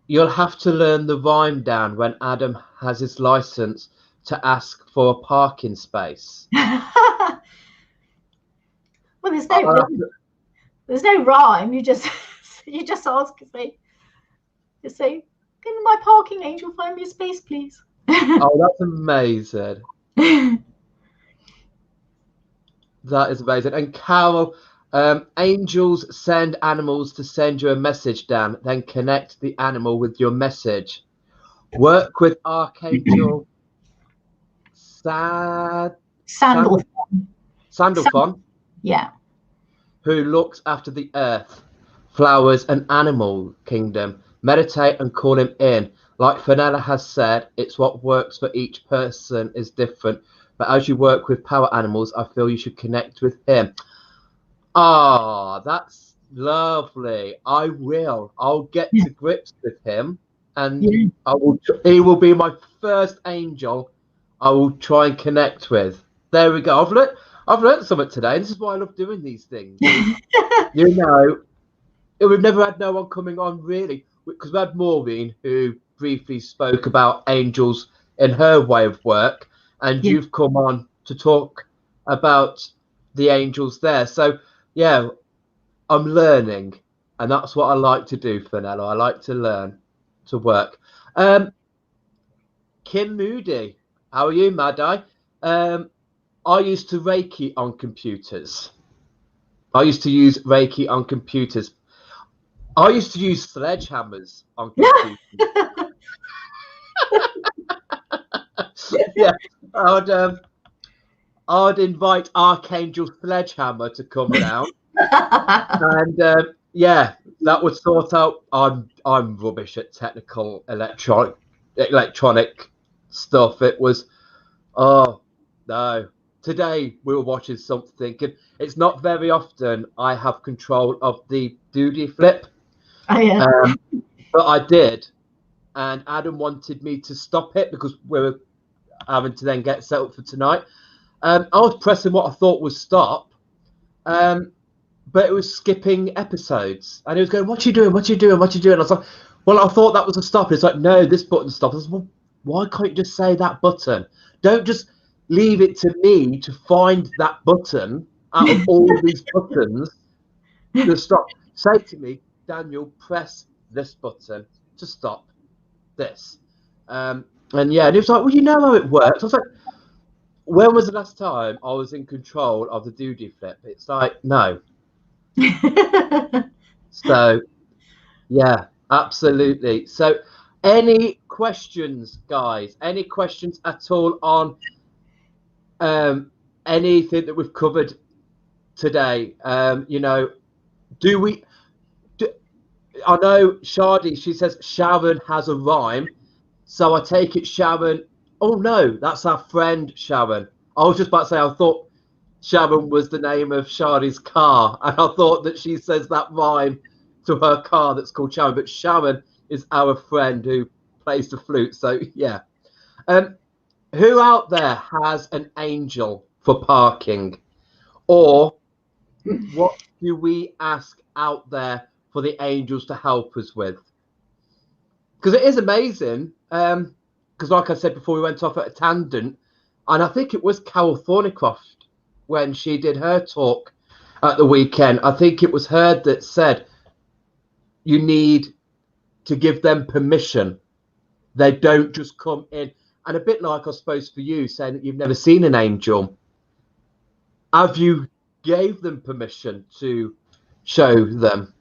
you'll have to learn the rhyme down when Adam has his license to ask for a parking space. Well, there's no rhyme. You just ask, say, can my parking angel find me a space, please? Oh, that's amazing. That is amazing. And Carol, angels send animals to send you a message, Dan, then connect the animal with your message. Work with Archangel Sandalphon. Yeah. Who looks after the earth, flowers, and animal kingdom. Meditate and call him in. Like Fenella has said, it's what works for each person is different. But as you work with power animals, I feel you should connect with him. Ah, that's lovely. I will. I'll get to grips with him, and he will be my first angel I will try and connect with. There we go. I've learned something today. This is why I love doing these things. You know, we've never had no one coming on really, because we had Maureen, who briefly spoke about angels in her way of work, and you've come on to talk about the angels there. So yeah, I'm learning, and that's what I like to do, Fenella. I like to learn to work. Kim Moody, how are you, Madai? I used to Reiki on computers. I used to use Reiki on computers. I used to use sledgehammers on computers. Yeah, I'd invite Archangel Sledgehammer to come down, and yeah, that would sort out. I'm rubbish at technical electronic stuff. It was, oh no. Today we were watching something, and it's not very often I have control of the doody flip. Oh, yeah. But I did, and Adam wanted me to stop it because we were having to then get set up for tonight. I was pressing what I thought was stop, but it was skipping episodes, and it was going, "What you doing? What you doing? What you doing?" I was like, "Well, I thought that was a stop." It's like, "No, this button stops." I was like, "Well, why can't you just say that button? Don't just leave it to me to find that button out of all these buttons to stop. Say to me, Daniel, press this button to stop this." And yeah, and he was like, "Well, you know how it works." I was like, "When was the last time I was in control of the doody flip?" It's like, no. So yeah, absolutely. So any questions, guys? Any questions at all on anything that we've covered today? You know, I know Shardy, she says Sharon has a rhyme, so I take it Sharon. Oh no, that's our friend Sharon. I was just about to say, I thought Sharon was the name of Shardy's car, and I thought that she says that rhyme to her car that's called Sharon, but Sharon is our friend who plays the flute. So yeah. Who out there has an angel for parking? Or what do we ask out there for the angels to help us with? Because it is amazing. Because like I said before, we went off at a tangent, and I think it was Carol Thornycroft when she did her talk at the weekend. I think it was her that said you need to give them permission. They don't just come in. And a bit like, I suppose, for you saying that you've never seen an angel, have you gave them permission to show them?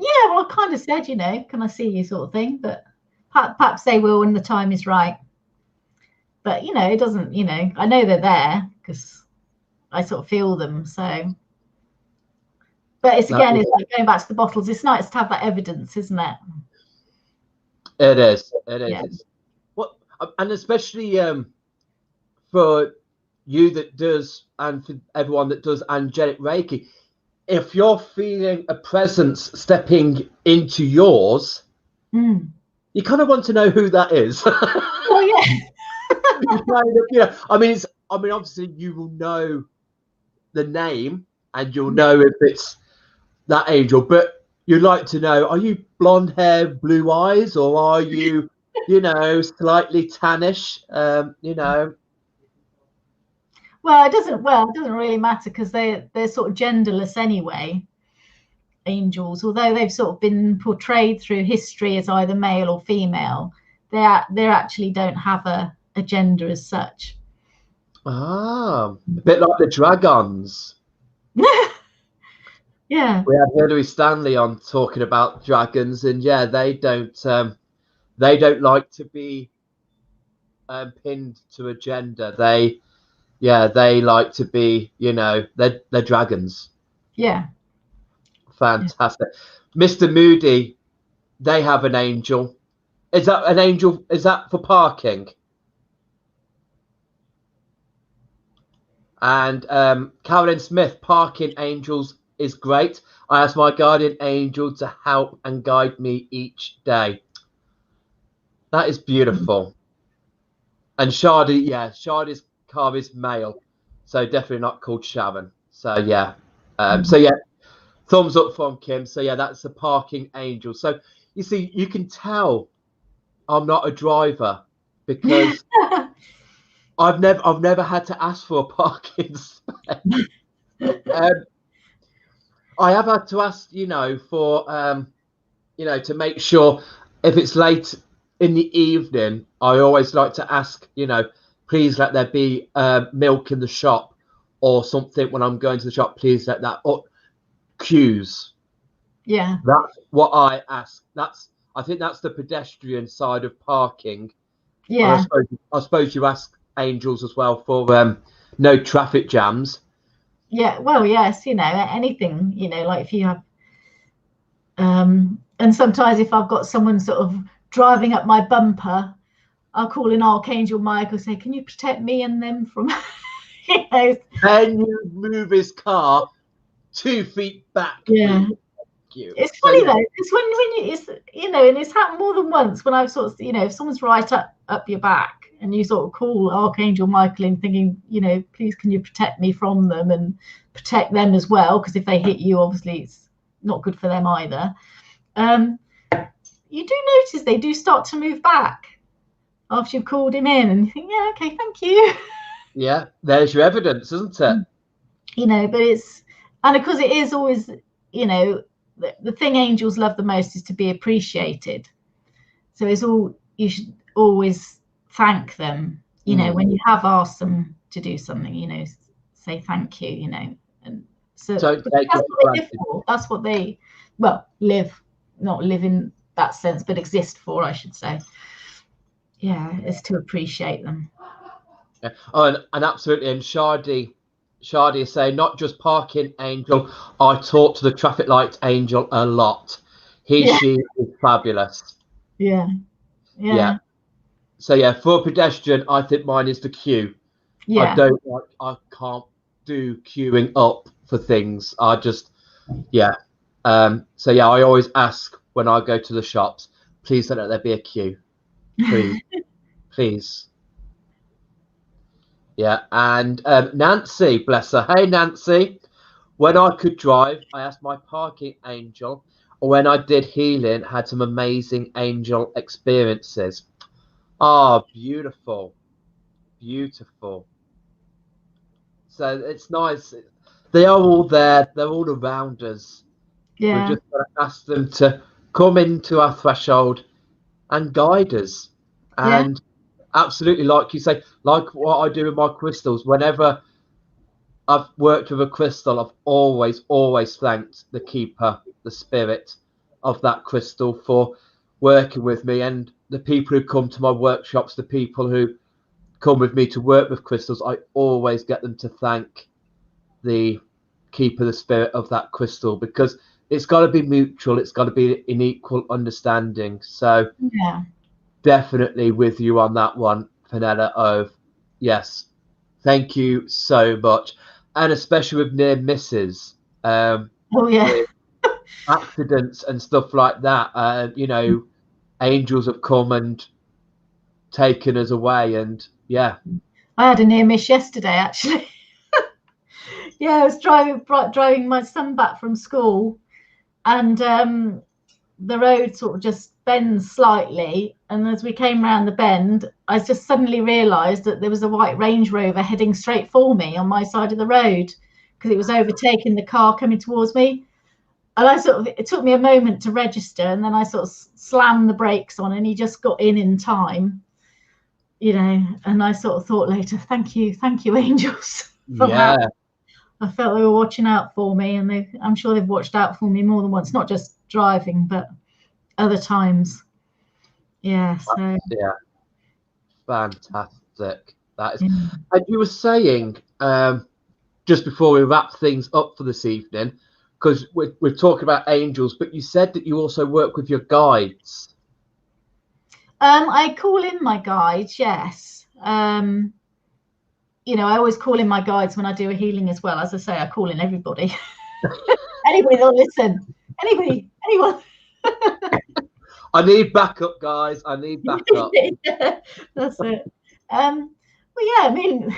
Yeah, well, I kind of said, you know, can I see you, sort of thing, but perhaps they will when the time is right. But you know, it doesn't. You know, I know they're there because I sort of feel them. So, but it's again, it's like going back to the bottles. It's nice to have that evidence, isn't it? It is. It is. Yeah. It's what, and especially for you that does, and for everyone that does angelic Reiki, if you're feeling a presence stepping into yours, you kind of want to know who that is. Oh yeah. I mean, obviously you will know the name and you'll know if it's that angel, but you'd like to know: are you blonde hair, blue eyes, or are you, slightly tannish? Well, it doesn't. Well, it doesn't really matter because they're sort of genderless anyway. Angels, although they've sort of been portrayed through history as either male or female, they actually don't have a gender as such. Ah, a bit like the dragons. Yeah. We had Hilary Stanley on talking about dragons, and yeah, they don't like to be pinned to a gender. They like to be, they're dragons. Yeah. Fantastic. Mr. Moody, they have an angel. Is that an angel? Is that for parking? And Carolyn Smith, parking angels is great. I ask my guardian angel to help and guide me each day. That is beautiful. And Shardy's car is male, so definitely not called Sharon. So yeah, thumbs up from Kim. So yeah, that's the parking angel. So you see, you can tell I'm not a driver because I've never had to ask for a parking space. I have had to ask, for to make sure if it's late in the evening, I always like to ask, please let there be milk in the shop or something when I'm going to the shop. Please let that up. Queues. Yeah. That's what I ask. I think that's the pedestrian side of parking. Yeah. I suppose you ask angels as well for no traffic jams. Yeah. Well, yes, anything, like if you have and sometimes if I've got someone sort of driving up my bumper, I'll call in Archangel Michael, say, can you protect me and them from Can you move his car 2 feet back? Yeah. You. It's funny though. It's when you, it's and it's happened more than once when I've sort of, if someone's right up your back and you sort of call Archangel Michael in thinking, you know, please can you protect me from them and protect them as well, because if they hit you, obviously it's not good for them either. You do notice they do start to move back after you've called him in, and you think, yeah, okay, thank you. Yeah, there's your evidence, isn't it? You know, but it's, and of course it is always, you know, the thing angels love the most is to be appreciated. So it's all, you should always thank them, you know, when you have asked them to do something, you know, say thank you, you know. And so Don't take that's it what for they live granted. for. That's what they, well, not live in that sense, but exist for, I should say. Yeah, is to appreciate them. Yeah. Oh, and absolutely. And Shardy is saying, not just parking angel, I talk to the traffic light angel a lot. She is fabulous. Yeah. So yeah, for pedestrian, I think mine is the queue. Yeah. I can't do queuing up for things. I just, yeah. So yeah, I always ask when I go to the shops, please don't let there be a queue. Please. Please. Yeah, and Nancy, bless her. Hey, Nancy. When I could drive, I asked my parking angel. When I did healing, had some amazing angel experiences. Ah, beautiful. Beautiful. So it's nice. They are all there. They're all around us. We've Yeah. just got to ask them to come into our threshold and guide us. And absolutely, like you say, like what I do with my crystals, whenever I've worked with a crystal, I've always thanked the keeper, the spirit of that crystal, for working with me. And the people who come to my workshops, the people who come with me to work with crystals, I always get them to thank the keeper, the spirit of that crystal, because it's got to be mutual. It's got to be in equal understanding. So Yeah. definitely with you on that one, Fenella. Of yes, thank you so much. And especially with near misses, with accidents and stuff like that. You know, angels have come and taken us away, and yeah. I had a near miss yesterday, actually. Yeah, I was driving my son back from school, and the road sort of just bends slightly. And as we came around the bend, I just suddenly realised that there was a white Range Rover heading straight for me on my side of the road, because it was overtaking the car coming towards me. And it took me a moment to register, and then I sort of slammed the brakes on, and he just got in time, you know. And I sort of thought later, thank you, angels. Somehow Yeah, I felt they were watching out for me, and I'm sure they've watched out for me more than once, not just driving, but other times. Yeah, so yeah, fantastic. That is. yeah. And you were saying just before we wrap things up for this evening, because we're talking about angels, but you said that you also work with your guides. I call in my guides, yes. You know, I always call in my guides when I do a healing as well. As I say, I call in everybody. Anybody that'll listen. Anyone. I need backup, guys. I need backup. Yeah, that's it. Well, yeah, I mean,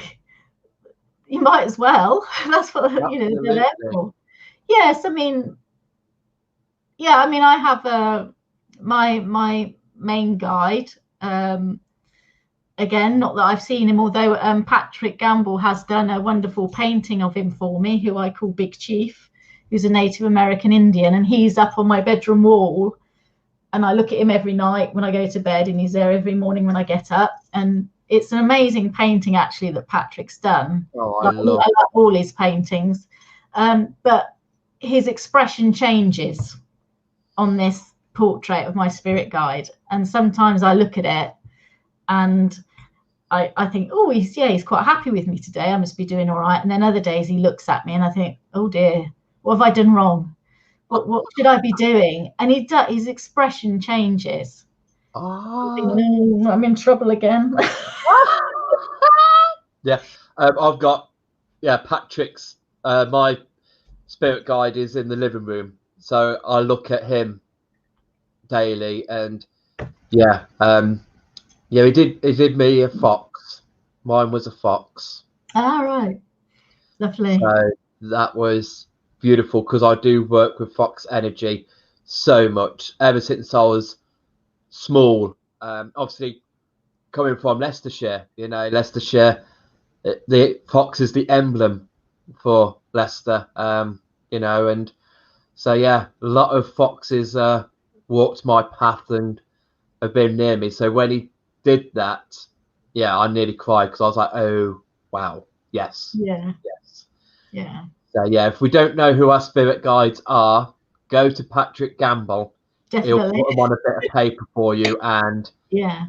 you might as well. That's what, you know, they're there for. Yes, I mean, yeah, I mean, I have my main guide. Again, not that I've seen him, although Patrick Gamble has done a wonderful painting of him for me, who I call Big Chief, who's a Native American Indian, and he's up on my bedroom wall. And I look at him every night when I go to bed, and he's there every morning when I get up. And it's an amazing painting, actually, that Patrick's done. Oh, I love all his paintings. But his expression changes on this portrait of my spirit guide. And sometimes I look at it and I think, oh, he's quite happy with me today. I must be doing all right. And then other days he looks at me and I think, oh dear, what have I done wrong? What should I be doing? And his expression changes. Oh, I'm in trouble again. Yeah, I've got Patrick's my spirit guide is in the living room, so I look at him daily, and Yeah, he did me a fox. Mine was a fox. Ah, right. Lovely. So that was beautiful because I do work with fox energy so much ever since I was small. Obviously, coming from Leicestershire, Leicestershire, the fox is the emblem for Leicester, and so yeah, a lot of foxes walked my path and have been near me. So when he did that, yeah, I nearly cried because I was like, oh wow, yes, Yeah. yes. Yeah. So yeah, if we don't know who our spirit guides are, go to Patrick Gamble. He'll Definitely. put them on a bit of paper for you, and Yeah.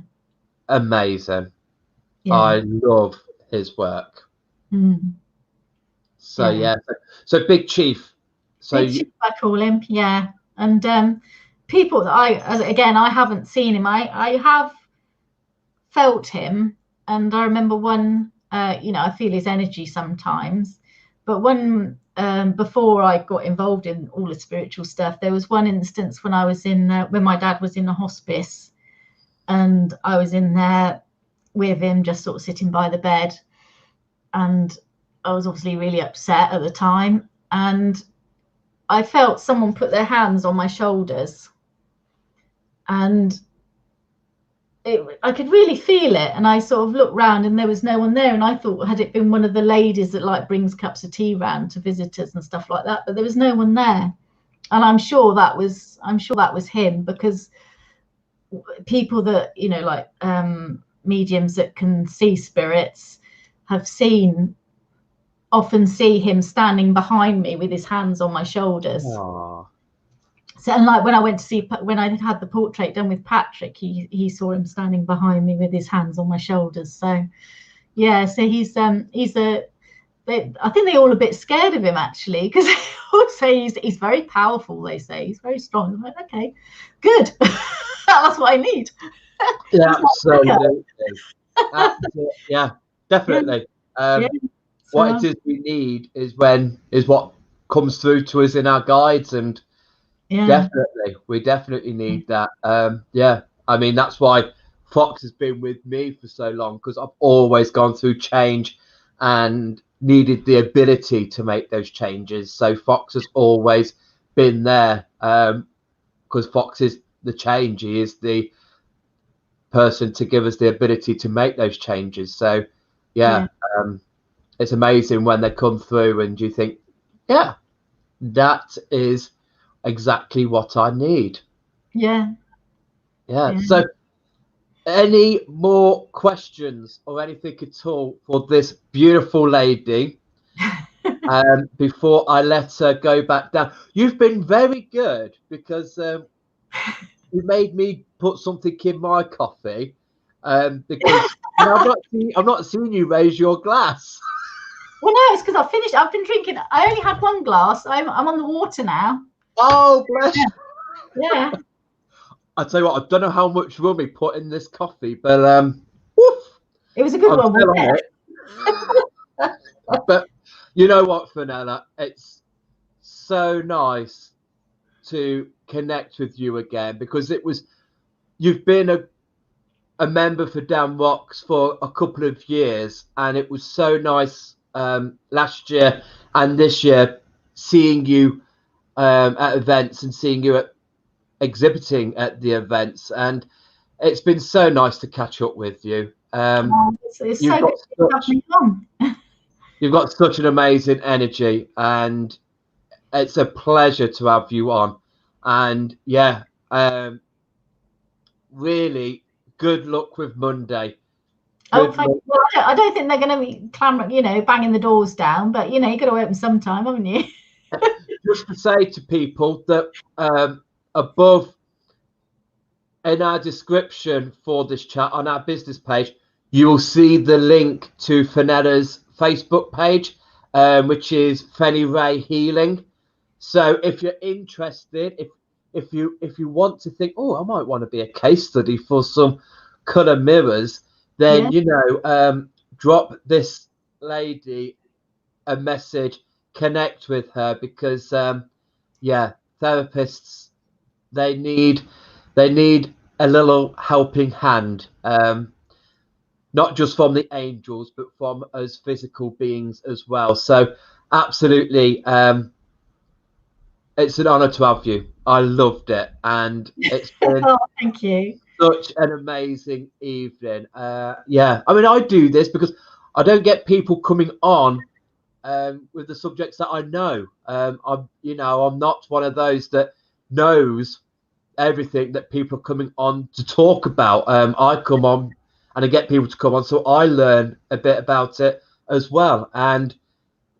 amazing. Yeah. I love his work. Mm. So Yeah. yeah, so Big Chief. So Big Chief, I call him. Yeah. And people that I haven't seen him. I have felt him, and I remember one. I feel his energy sometimes, but one before I got involved in all the spiritual stuff, there was one instance when I was when my dad was in the hospice, and I was in there with him, just sort of sitting by the bed, and I was obviously really upset at the time, and I felt someone put their hands on my shoulders, and I could really feel it. And I sort of looked round and there was no one there. And I thought, had it been one of the ladies that like brings cups of tea round to visitors and stuff like that, but there was no one there. And I'm sure that was him, because people that, mediums that can see spirits have often see him standing behind me with his hands on my shoulders. Aww. So, and like when I had the portrait done with Patrick, he saw him standing behind me with his hands on my shoulders. So yeah, so I think they're all a bit scared of him actually, because they all say he's very powerful. They say he's very strong. I'm like, okay, good. That's what I need. Yeah, absolutely. Yeah, definitely. Yeah. What So it is we need is what comes through to us in our guides, and yeah. we definitely need that. Yeah, I mean that's why Fox has been with me for so long, because I've always gone through change and needed the ability to make those changes. So Fox has always been there, because Fox is the change. He is the person to give us the ability to make those changes. So yeah, it's amazing when they come through and you think, yeah, that is exactly what I need. Yeah. Yeah. Yeah. So any more questions or anything at all for this beautiful lady before I let her go back down? You've been very good, because you made me put something in my coffee, because I'm not seeing you raise your glass. Well, no, it's because I finished. I've been drinking. I only had one glass. I'm on the water now. Oh, bless you. Yeah. I tell you what, I don't know how much rum he put in this coffee, but woof, It was a good I'm one, still wasn't on it? it. But you know what, Fenella, it's so nice to connect with you again, because you've been a member for Dan Rocks for a couple of years, and it was so nice last year and this year seeing you at events and seeing you exhibiting at the events, and it's been so nice to catch up with you. It's You've so got good to have me on. you've got such an amazing energy, and it's a pleasure to have you on. And yeah, really good luck with Monday. Oh, Good thank luck. you. Well, I don't think they're going to be banging the doors down, but you've got to open sometime, haven't you? Just to say to people that above in our description for this chat on our business page, you will see the link to Fenella's Facebook page, which is Fenny Ray Healing. So if you're interested, if you want to think, oh, I might want to be a case study for some color mirrors, then drop this lady a message, connect with her, because therapists, they need a little helping hand, not just from the angels, but from us physical beings as well. So absolutely, it's an honor to have you. I loved it, and it's been Oh, thank you. such an amazing evening. Yeah, I mean, I do this because I don't get people coming on with the subjects that I know. I'm not one of those that knows everything that people are coming on to talk about. I come on and I get people to come on, so I learn a bit about it as well. And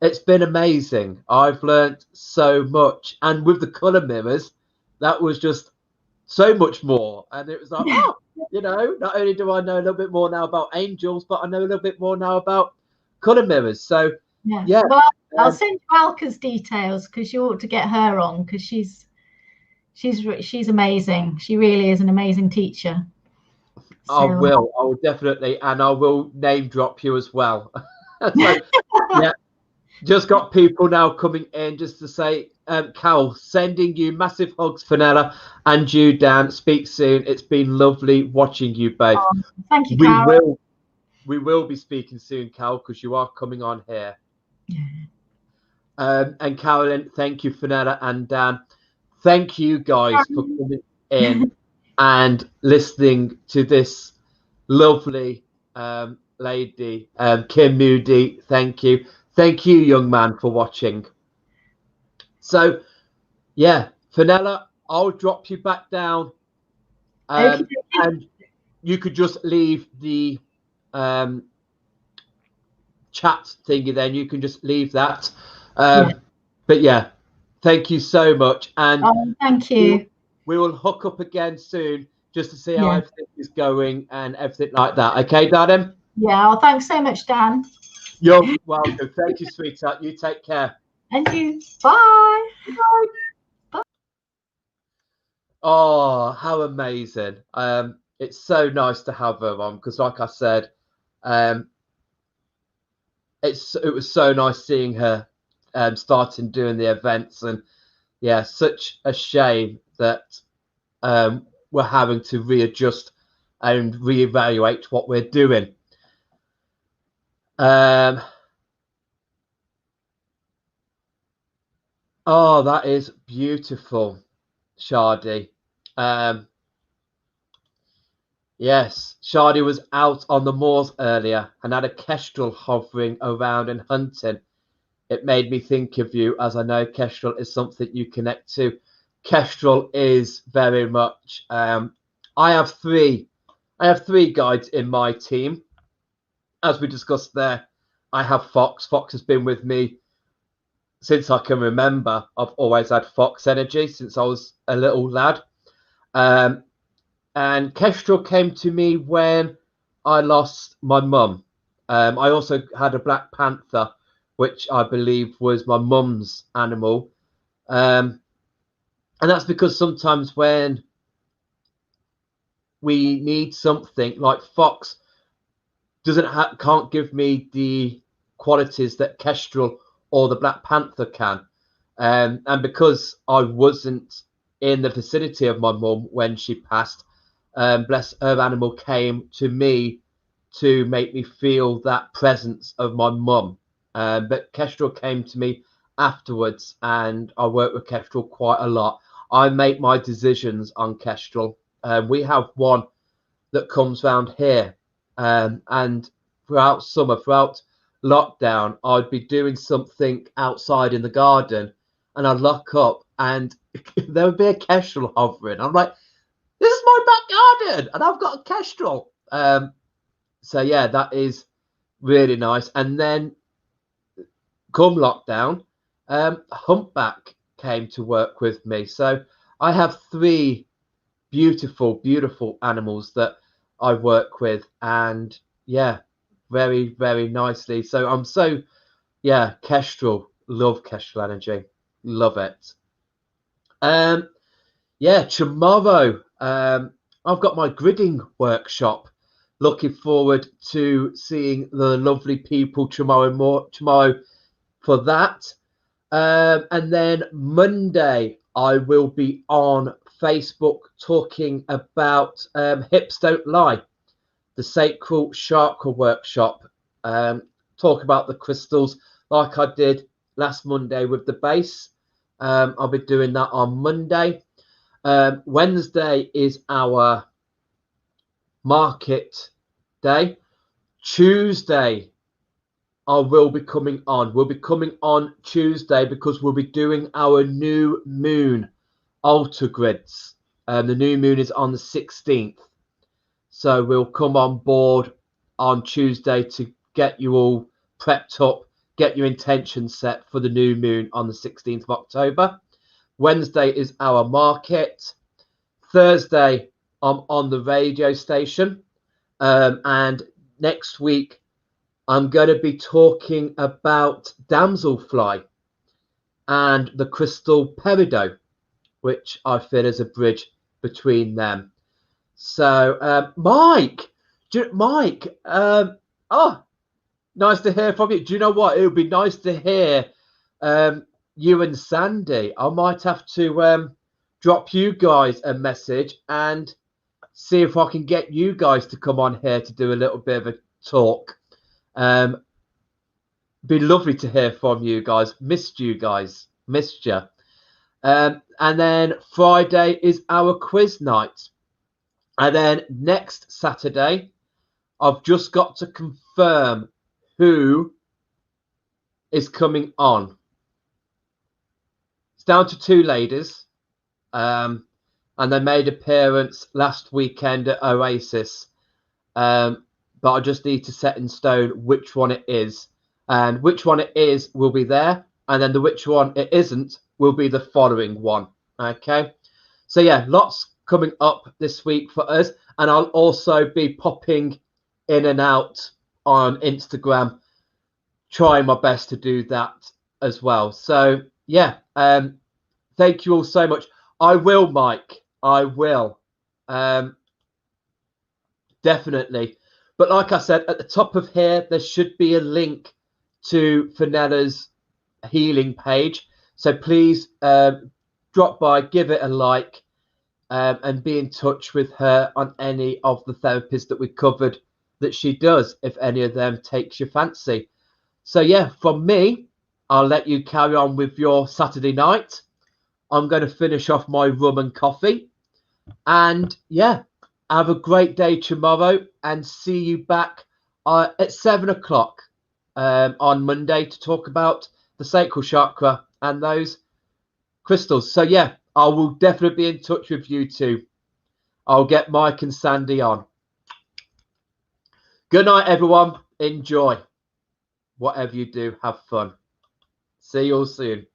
it's been amazing. I've learned so much. And with the color mirrors, that was just so much more. And it was like, oh, not only do I know a little bit more now about angels, but I know a little bit more now about color mirrors. So, yeah. Well, I'll send you Alka's details because you ought to get her on because she's amazing. She really is an amazing teacher. So, I will definitely, and I will name drop you as well. So, yeah, just got people now coming in just to say, Cal, sending you massive hugs, Fenella, and you, Dan. Speak soon. It's been lovely watching you both. Oh, thank you, Cal. We will be speaking soon, Cal, because you are coming on here. Yeah. And Carolyn, thank you, Fenella and Dan. Thank you guys for coming in and listening to this lovely lady, Kim Moody. Thank you. Thank you, young man, for watching. So, yeah, Fenella, I'll drop you back down. And you could just leave the chat thingy then. You can just leave that. But yeah, thank you so much. And thank you. We will hook up again soon just to see how everything is going and everything like that. Okay, darling? Yeah, well, thanks so much, Dan. You're welcome. Thank you, sweetheart. You take care. And you. Bye. Bye. Bye. Oh, how amazing. It's so nice to have her on because, like I said, it was so nice seeing her starting doing the events, and yeah, such a shame that we're having to readjust and reevaluate what we're doing. Oh, that is beautiful, Shardy. Yes, Shardy was out on the moors earlier and had a kestrel hovering around and hunting. It made me think of you, as I know kestrel is something you connect to. Kestrel is very much. I have three guides in my team. As we discussed there, I have Fox. Fox has been with me since I can remember. I've always had Fox energy since I was a little lad. And Kestrel came to me when I lost my mum. I also had a Black Panther, which I believe was my mum's animal. And that's because sometimes when we need something, like Fox can't give me the qualities that Kestrel or the Black Panther can. And because I wasn't in the vicinity of my mum when she passed, bless her animal came to me to make me feel that presence of my mum. But Kestrel came to me afterwards, and I work with Kestrel quite a lot. I make my decisions on Kestrel. We have one that comes round here, and throughout summer, throughout lockdown, I'd be doing something outside in the garden, and I'd look up, and there would be a kestrel hovering. I'm like, this is my back garden, and I've got a kestrel. So yeah, that is really nice. And then come lockdown, Humpback came to work with me. So I have three beautiful animals that I work with, and yeah, very, very nicely. So I'm so, yeah, Kestrel, love Kestrel energy, love it. Yeah, tomorrow I've got my gridding workshop. Looking forward to seeing the lovely people tomorrow for that. And then Monday I will be on Facebook talking about Hips Don't Lie, the Sacral Chakra Workshop. Talk about the crystals like I did last Monday with the base. I'll be doing that on Monday. Wednesday is our market day. Tuesday, I will be coming on. We'll be coming on Tuesday because we'll be doing our new moon altar grids. The new moon is on the 16th. So we'll come on board on Tuesday to get you all prepped up, get your intention set for the new moon on the 16th of October. Wednesday is our market. Thursday, I'm on the radio station. And next week, I'm going to be talking about damselfly and the crystal peridot, which I feel is a bridge between them. So, Mike, oh, nice to hear from you. Do you know what? It would be nice to hear you and Sandy. I might have to drop you guys a message and see if I can get you guys to come on here to do a little bit of a talk. Be lovely to hear from you guys. Missed you. And then Friday is our quiz night. And then next Saturday, I've just got to confirm who is coming on. It's down to 2 ladies. And they made appearance last weekend at Oasis. But I just need to set in stone which one it is. And which one it is will be there. And then which one it isn't will be the following one. Okay. So yeah, lots coming up this week for us. And I'll also be popping in and out on Instagram, trying my best to do that as well. So yeah, thank you all so much. I will, Mike. I will. Definitely. But like I said, at the top of here, there should be a link to Fenella's healing page. So please drop by, give it a like, and be in touch with her on any of the therapies that we covered that she does, if any of them takes your fancy. So yeah, from me, I'll let you carry on with your Saturday night. I'm going to finish off my rum and coffee. And yeah, have a great day tomorrow and see you back at 7 o'clock on Monday to talk about the sacral chakra and those crystals. So yeah, I will definitely be in touch with you too. I'll get Mike and Sandy on. Good night, everyone. Enjoy. Whatever you do, have fun. See you all soon.